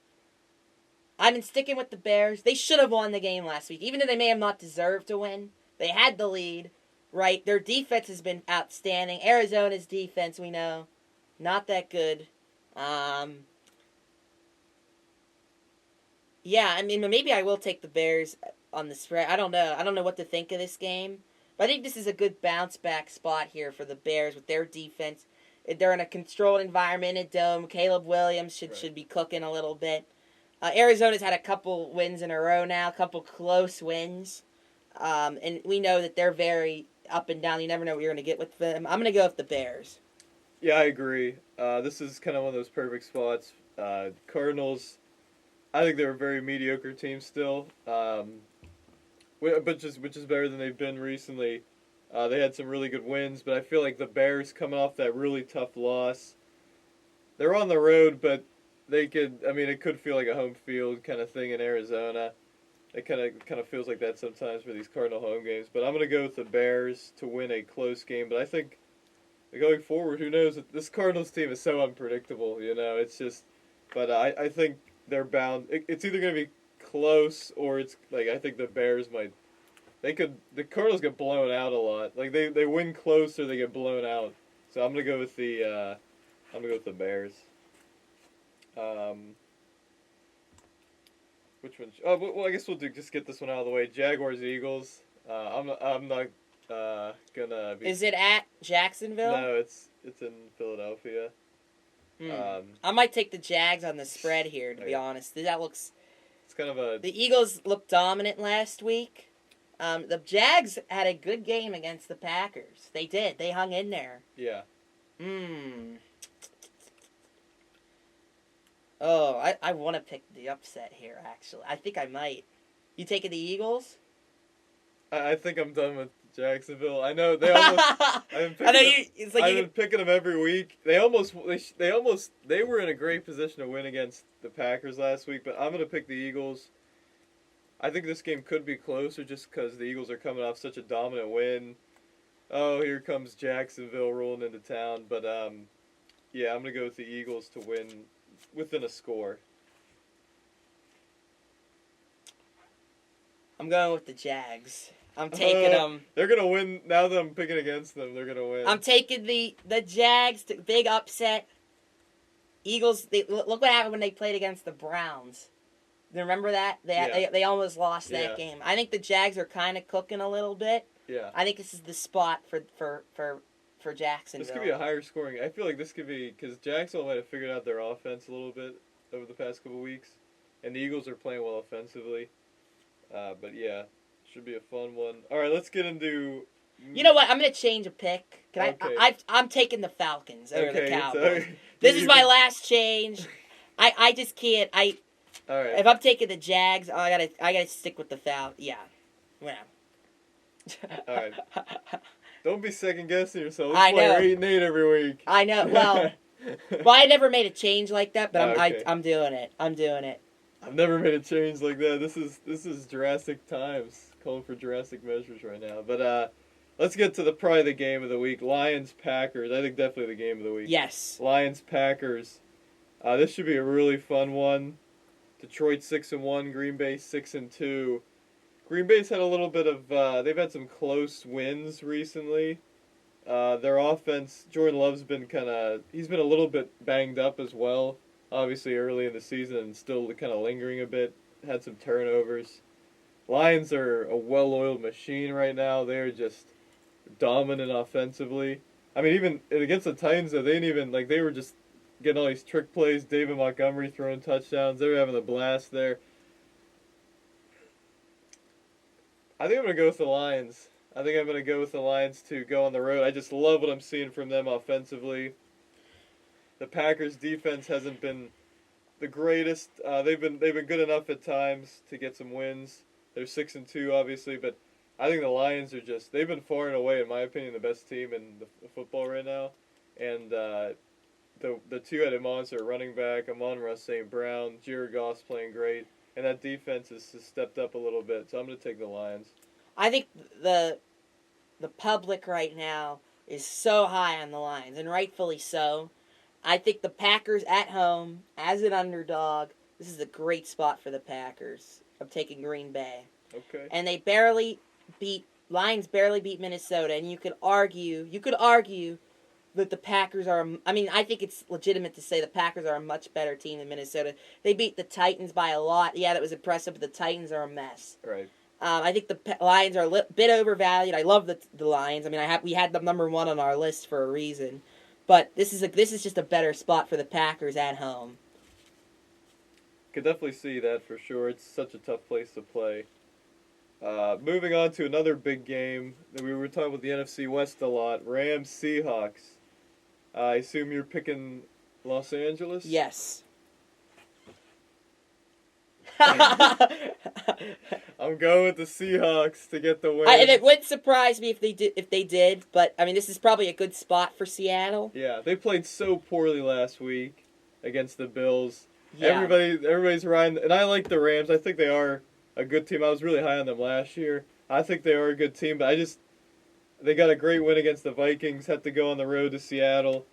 I've been sticking with the Bears. They should have won the game last week. Even though they may have not deserved to win. They had the lead, right? Their defense has been outstanding. Arizona's defense, we know, not that good. Yeah, I mean, maybe I will take the Bears on the spread. I don't know. I don't know what to think of this game. But I think this is a good bounce-back spot here for the Bears with their defense. They're in a controlled environment at Dome. Caleb Williams should be cooking a little bit. Arizona's had a couple wins in a row now, a couple close wins. And we know that they're very up and down. You never know what you're going to get with them. I'm going to go with the Bears. Yeah, I agree. This is kind of one of those perfect spots. Cardinals, I think they're a very mediocre team still, which is better than they've been recently. They had some really good wins, but I feel like the Bears coming off that really tough loss. They're on the road, but it could feel like a home field kind of thing in Arizona. It kind of feels like that sometimes for these Cardinal home games. But I'm going to go with the Bears to win a close game. But I think going forward, who knows? This Cardinals team is so unpredictable, it's just... But I think they're bound... It's either going to be close or it's... I think the Bears might... The Cardinals get blown out a lot. They win close or they get blown out. So I'm going to go with the Bears. Which one? Oh, well, I guess we'll just get this one out of the way. Jaguars, Eagles. I'm not gonna be. Is it at Jacksonville? No, it's in Philadelphia. I might take the Jags on the spread here, to be Okay. honest. That looks. It's kind of a. The Eagles looked dominant last week. The Jags had a good game against the Packers. They did. They hung in there. Yeah. Oh, I want to pick the upset here, actually. I think I might. You taking the Eagles? I think I'm done with Jacksonville. I know they almost. I've been picking them every week. They were in a great position to win against the Packers last week, but I'm gonna pick the Eagles. I think this game could be closer just because the Eagles are coming off such a dominant win. Oh, here comes Jacksonville rolling into town, but yeah, I'm gonna go with the Eagles to win within a score. I'm going with the Jags. I'm taking them. They're gonna win now that I'm picking against them. They're gonna win. I'm taking the Jags. Big upset. Eagles. Look what happened when they played against the Browns. Remember that? They almost lost that game. I think the Jags are kind of cooking a little bit. Yeah. I think this is the spot for Jacksonville. This could be a higher scoring. I feel like this could be because Jacksonville might have figured out their offense a little bit over the past couple weeks, and the Eagles are playing well offensively. But yeah, should be a fun one. All right, let's get into. You know what? I'm gonna change a pick. Okay. I'm taking the Falcons over the Cowboys. So, This is my last change. I just can't. All right. If I'm taking the Jags, I gotta stick with the Falcons. Yeah. Well. All right. Don't be second guessing yourself. I know. We're 8-8 every week. I know. Well, I never made a change like that, but Okay. I'm doing it. I'm doing it. I've never made a change like that. This is Jurassic times, calling for Jurassic measures right now. But let's get to probably the game of the week. Lions Packers. I think definitely the game of the week. Yes. Lions Packers. This should be a really fun one. Detroit 6-1, Green Bay 6-2. Green Bay's had a little bit of. They've had some close wins recently. Their offense, Jordan Love's been he's been a little bit banged up as well. Obviously early in the season and still kind of lingering a bit. Had some turnovers. Lions are a well-oiled machine right now. They're just dominant offensively. I mean, even against the Titans, though, they didn't even they were just getting all these trick plays. David Montgomery throwing touchdowns. They were having a blast there. I think I'm going to go with the Lions. I think I'm going to go with the Lions to go on the road. I just love what I'm seeing from them offensively. The Packers' defense hasn't been the greatest. They've been good enough at times to get some wins. They're 6-2, obviously, but I think the Lions are they've been far and away, in my opinion, the best team in the football right now. And the two-headed monster running back, Amon-Ra St. Brown, Jared Goff's playing great. And that defense has stepped up a little bit, so I'm going to take the Lions. I think the public right now is so high on the Lions, and rightfully so. I think the Packers at home, as an underdog, this is a great spot for the Packers. I'm taking Green Bay. Okay. And Lions barely beat Minnesota, and you could argue that the Packers are, I think it's legitimate to say the Packers are a much better team than Minnesota. They beat the Titans by a lot. Yeah, that was impressive, but the Titans are a mess. Right. I think the Lions are a bit overvalued. I love the Lions. We had them number one on our list for a reason. But this is just a better spot for the Packers at home. Could definitely see that for sure. It's such a tough place to play. Moving on to another big game that we were talking about the NFC West a lot. Rams Seahawks. I assume you're picking Los Angeles? Yes. I'm going with the Seahawks to get the win. And it wouldn't surprise me if they did, but this is probably a good spot for Seattle. Yeah, they played so poorly last week against the Bills. Yeah. Everybody's riding, and I like the Rams. I think they are a good team. I was really high on them last year. I think they are a good team, but they got a great win against the Vikings. Had to go on the road to Seattle.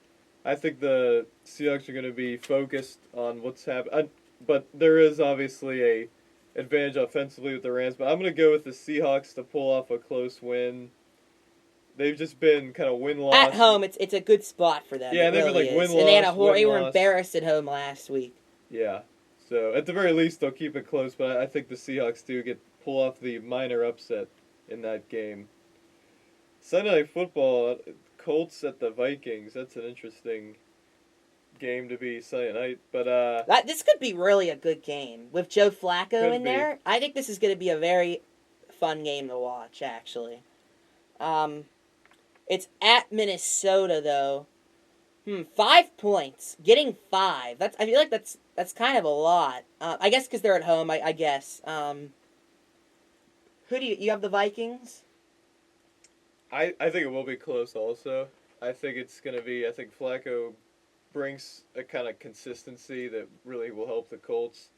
I think the Seahawks are going to be focused on what's happening. But there is obviously a advantage offensively with the Rams. But I'm going to go with the Seahawks to pull off a close win. They've just been kind of win-loss. At home, it's a good spot for them. Yeah, it they've really been is. win-loss, And they were win-loss. embarrassed at home last week. Yeah. So at the very least, they'll keep it close. But I think the Seahawks do pull off the minor upset in that game. Sunday Night Football, Colts at the Vikings. That's an interesting game to be Sunday night. But This could be really a good game with Joe Flacco in there. I think this is going to be a very fun game to watch, actually. It's at Minnesota, though. 5 points. Getting 5. I feel like that's kind of a lot. I guess because they're at home, I guess. Who do you have the Vikings? I think it will be close also. I think it's going to be, I think Flacco brings a kind of consistency that really will help the Colts.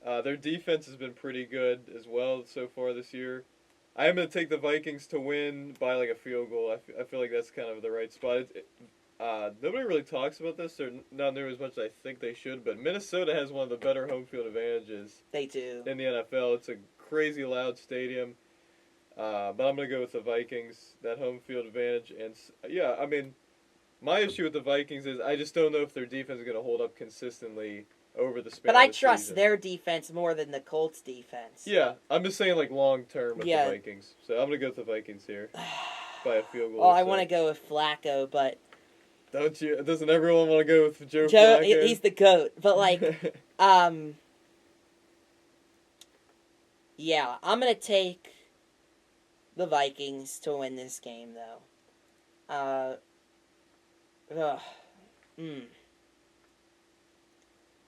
Their defense has been pretty good as well so far this year. I am going to take the Vikings to win by like a field goal. I feel like that's kind of the right spot. Nobody really talks about this, or not near as much as I think they should, but Minnesota has one of the better home field advantages. They do. In the NFL. It's a crazy loud stadium. But I'm going to go with the Vikings, that home field advantage. And, yeah, I mean, my issue with the Vikings is I just don't know if their defense is going to hold up consistently over the span But I of the trust season. their defense more than the Colts' defense. Yeah, I'm just saying, like, long-term with Yeah. the Vikings. So I'm going to go with the Vikings here by a field goal. Oh, I want to go with Flacco, but... Don't you? Doesn't everyone want to go with Joe Joe, Flacco? he's the GOAT. But, like, yeah, I'm going to take the Vikings to win this game, though.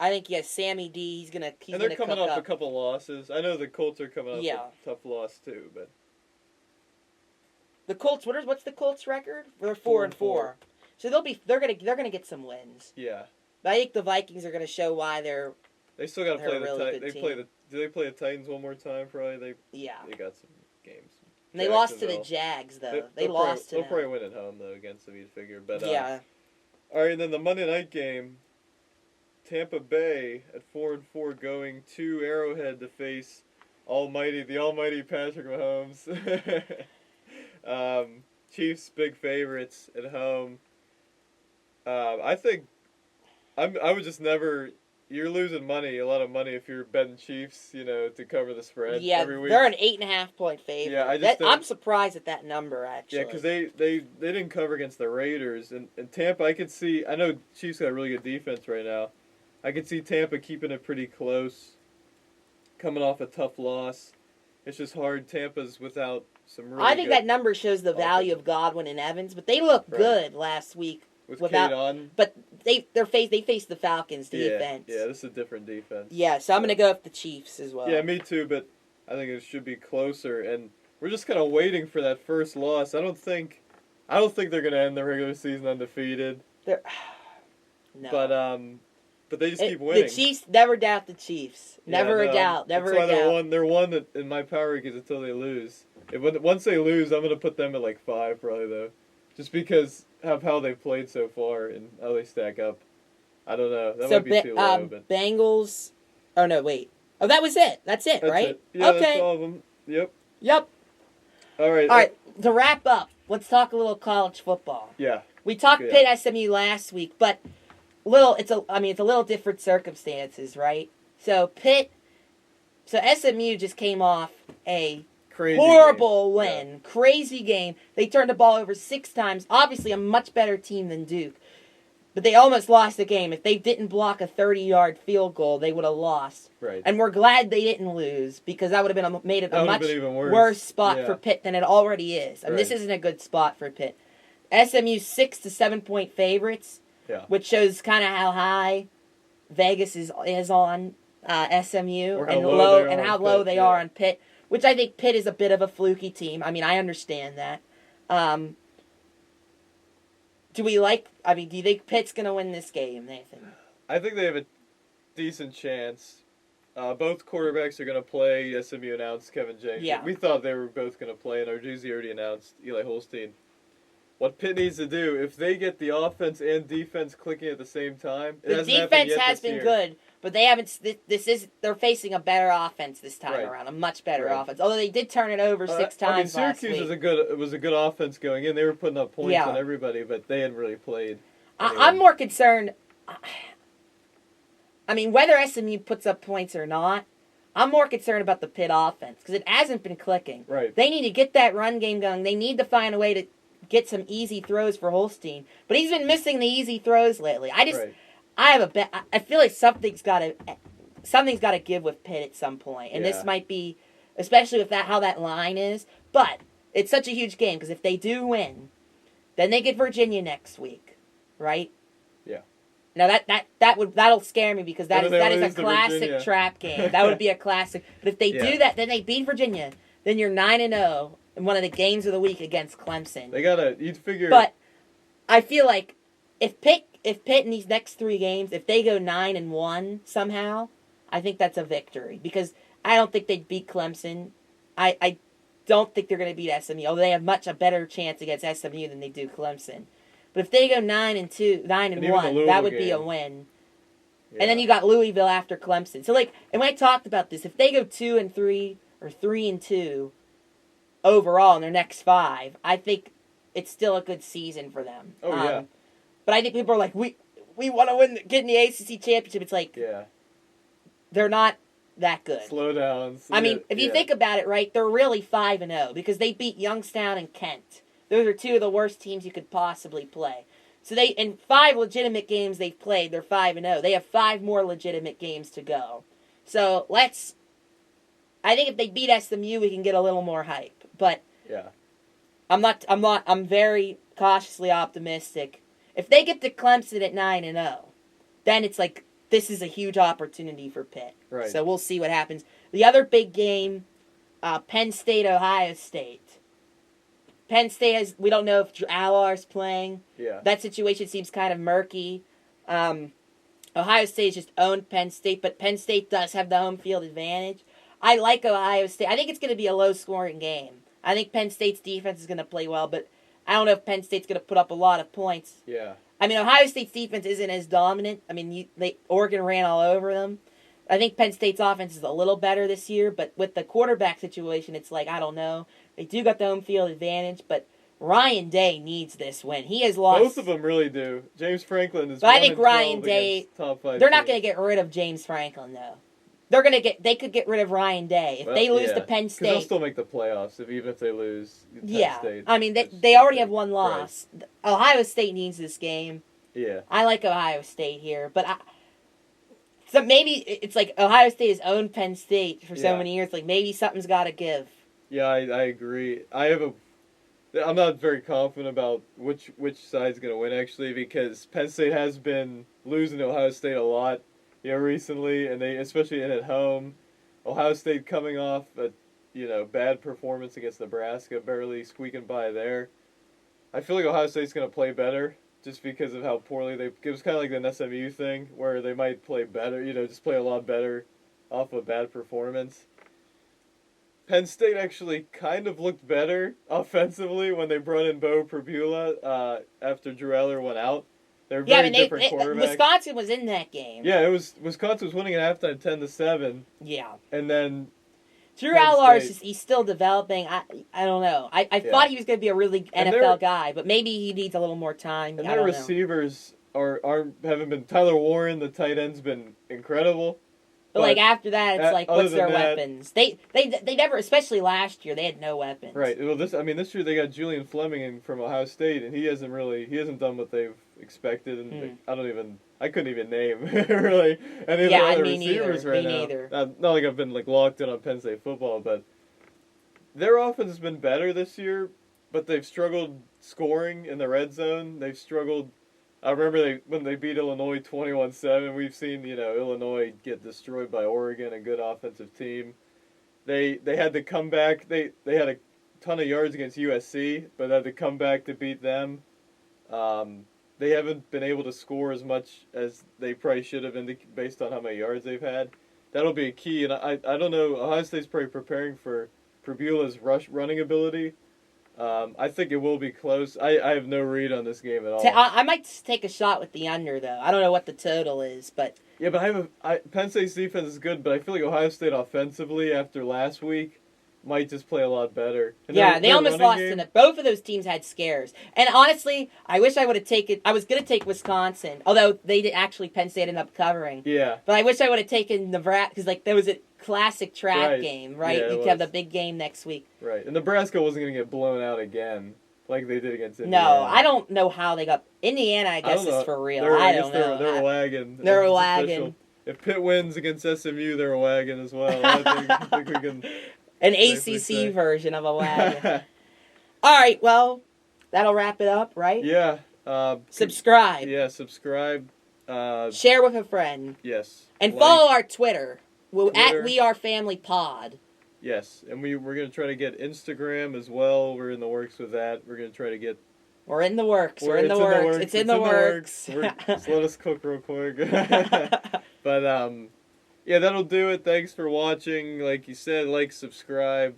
I think, yeah, Sammy D, he's going to And they're coming off up. a couple losses. I know the Colts are coming off Yeah. a tough loss, too, but... The Colts, what's the Colts record? They're 4-4. So they're gonna get some wins. Yeah. But I think the Vikings are gonna show why they're... They still got to They're play a really the good Titans. team. Do they play the Titans one more time? Probably. Yeah. They got some games. And they lost to the Jacksonville. Jags, though. They They'll lost They'll to probably them. win at home though against them. You'd figure. But Yeah. All right, and then the Monday night game. Tampa Bay at 4-4 going to Arrowhead to face the almighty Patrick Mahomes. Chiefs big favorites at home. I think I would just never. You're losing money, a lot of money, if you're betting Chiefs, to cover the spread every week. They're an 8.5-point favorite. Yeah, I just don't- I'm surprised at that number, actually. Yeah, because they didn't cover against the Raiders. And Tampa, I could see. I know Chiefs got a really good defense right now. I could see Tampa keeping it pretty close, coming off a tough loss. It's just hard. Tampa's without some really I think good that number shows the value of Godwin and Evans, but they looked Right. good last week. with without- Kate on. But they faced the Falcons defense. Yeah, this is a different defense. Yeah, so I'm going to go with the Chiefs as well. Yeah, me too, but I think it should be closer. And we're just kind of waiting for that first loss. I don't think they're going to end the regular season undefeated. No. But they just keep winning. The Chiefs, never doubt the Chiefs. Never a doubt. Never That's why a doubt. they're one in my power rankings until they lose. Once they lose, I'm going to put them at like 5 probably though. Just because of how they've played so far and how they stack up. I don't know. That might be too low, but... Bengals... Oh, no, wait. Oh, that was it. That's it, That's right? it. Yeah, okay. that's all of them. Yep. All right, to wrap up, let's talk a little college football. Yeah. We talked Yeah. Pitt SMU last week, but it's a little different circumstances, right? So SMU just came off a Crazy horrible game. win. Crazy game. They turned the ball over 6 times. Obviously a much better team than Duke. But they almost lost the game. If they didn't block a 30-yard field goal, they would have lost. Right. And we're glad they didn't lose because that would have made it a much been even worse spot Yeah. for Pitt than it already is. And this Right. isn't a good spot for Pitt. SMU 6 to 7 point favorites, Yeah. which shows kind of how high Vegas is on SMU Or how and low they are how on low Pitt, they yeah. are on Pitt, which I think Pitt is a bit of a fluky team. I mean, I understand that. Do you think Pitt's going to win this game, Nathan? I think they have a decent chance. Both quarterbacks are going to play. SMU announced Kevin James. Yeah. We thought they were both going to play, and Arduzzi already announced Eli Holstein. What Pitt needs to do, if they get the offense and defense clicking at the same time, it The hasn't happened defense yet has this been year. good, but they haven't. They're facing a better offense this time Right. around, a much better Right. offense. Although they did turn it over 6 times last Syracuse week. was a good offense going in. They were putting up points Yeah. on everybody, but they hadn't really played. I'm more concerned. I mean, whether SMU puts up points or not, I'm more concerned about the Pitt offense because it hasn't been clicking. Right. They need to get that run game going. They need to find a way to get some easy throws for Holstein. But he's been missing the easy throws lately. Right. I feel like something's got to give with Pitt at some point. And Yeah. this might be, especially with how that line is. But it's such a huge game because if they do win, then they get Virginia next week, right? Yeah. Now that'll scare me because that And is then they a lose to classic Virginia. trap game. That would be a classic. But if they Yeah. do that, then they beat Virginia. Then you're 9-0 in one of the games of the week against Clemson. You'd figure. But I feel like if Pitt in these next 3 games, if they go 9-1 somehow, I think that's a victory because I don't think they'd beat Clemson. I don't think they're going to beat SMU. Although they have a better chance against SMU than they do Clemson. But if they go 9-1, that would be a win. Yeah. And then you got Louisville after Clemson. So and I talked about this, if they go 2-3 or 3-2 overall in their next 5, I think it's still a good season for them. Oh, yeah. But I think people are like, we want to get in the ACC championship. It's like, Yeah. they're not that good. Slow down. I mean, if you think about it, right, they're really 5-0 because they beat Youngstown and Kent. Those are 2 of the worst teams you could possibly play. So in 5 legitimate games they've played, they're 5-0. They have 5 more legitimate games to go. So I think if they beat SMU, we can get a little more hype. But yeah. I'm very cautiously optimistic. If they get to Clemson at 9-0, then it's like this is a huge opportunity for Pitt. Right. So we'll see what happens. The other big game, Penn State, Ohio State. Penn State we don't know if Alar's playing. Yeah. That situation seems kind of murky. Ohio State just owned Penn State, but Penn State does have the home field advantage. I like Ohio State. I think it's going to be a low-scoring game. I think Penn State's defense is going to play well, but I don't know if Penn State's going to put up a lot of points. Yeah. I mean, Ohio State's defense isn't as dominant. I mean, Oregon ran all over them. I think Penn State's offense is a little better this year, but with the quarterback situation, it's like, I don't know. They do got the home field advantage, but Ryan Day needs this win. He has lost. Both of them really do. James Franklin is. But I think Ryan Day. Top 5 they're not going to get rid of James Franklin though. They could get rid of Ryan Day if they lose to Penn State. They'll still make the playoffs even if they lose. Penn State. I mean they already have one loss. Right. Ohio State needs this game. Yeah. I like Ohio State here, but so maybe it's like Ohio State has owned Penn State for so many years. Like maybe something's got to give. Yeah, I agree. I'm not very confident about which side's going to win actually because Penn State has been losing to Ohio State a lot, recently, and they especially at home. Ohio State coming off a bad performance against Nebraska, barely squeaking by there. I feel like Ohio State's going to play better just because of how poorly they. It was kind of like an SMU thing where they might play better, just play a lot better off a bad performance. Penn State actually kind of looked better offensively when they brought in Bo Pribula after Drew Eller went out. They're very different quarterbacks. Wisconsin was in that game. Yeah, Wisconsin was winning at halftime 10-7. Yeah. And then Drew Eller he's still developing. I don't know. I thought he was going to be a really NFL guy, but maybe he needs a little more time. And their receivers haven't been. Tyler Warren, the tight end's been incredible. But after that, it's what's their weapons? They never, especially last year, they had no weapons. Right. Well, this year they got Julian Fleming from Ohio State, and he hasn't done what they've expected, and I couldn't even name really any of the other receivers right now. Me neither. Not like I've been locked in on Penn State football, but their offense has been better this year, but they've struggled scoring in the red zone. They've struggled. I remember when they beat Illinois 21-7. We've seen Illinois get destroyed by Oregon, a good offensive team. They had to come back. They had a ton of yards against USC, but had to come back to beat them. They haven't been able to score as much as they probably should have based on how many yards they've had. That'll be a key, and I don't know. Ohio State's probably preparing for Buell's running ability. I think it will be close. I have no read on this game at all. I might take a shot with the under, though. I don't know what the total is, but... Yeah, but Penn State's defense is good, but I feel like Ohio State offensively, after last week, might just play a lot better. And Yeah, they almost lost game, in it. Both of those teams had scares. And honestly, I wish I would have taken... I was going to take Wisconsin, although they did actually, Penn State ended up covering. Yeah. But I wish I would have taken Nebraska, because like, there was a classic trap game, right? Yeah, You could have the big game next week. Right. And Nebraska wasn't going to get blown out again like they did against Indiana. No, I don't know how they got... Indiana, I guess, is for real. I don't know. They're wagging. They're It's wagging. official. If Pitt wins against SMU, they're wagging as well. I think we can... An safely ACC say. version of a wagon. All right, well, that'll wrap it up, right? Yeah. Subscribe. Yeah, subscribe. Share with a friend. Yes. And Like, follow our Twitter. Twitter. At We Are Family Pod. Yes, and we're going to try to get Instagram as well. We're in the works with that. We're going to try to get... We're in the works. We're in the works. It's in the works. Just let us cook real quick. But, yeah, that'll do it. Thanks for watching. Like you said, like, subscribe.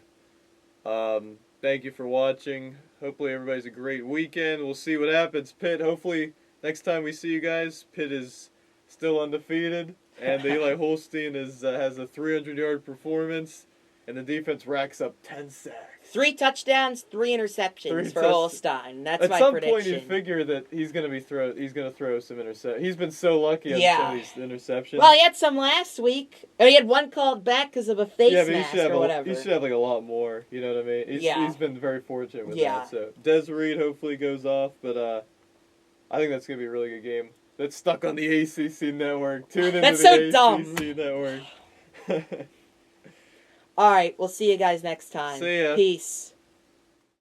Thank you for watching. Hopefully everybody's a great weekend. We'll see what happens. Pitt, hopefully next time we see you guys, Pitt is still undefeated. And Eli Holstein has a 300-yard performance. And the defense racks up 10 sacks. 3 touchdowns, 3 interceptions for Holstein. That's my prediction. At some point, you figure that he's going to throw some interceptions. He's been so lucky on some of these interceptions. Well, he had some last week. Or he had one called back because of a face mask or whatever. He should have like a lot more. You know what I mean? He's been very fortunate with that. So Des Reed hopefully goes off, but I think that's going to be a really good game. That's stuck on the ACC network. Tune into ACC network. All right, we'll see you guys next time. See ya. Peace.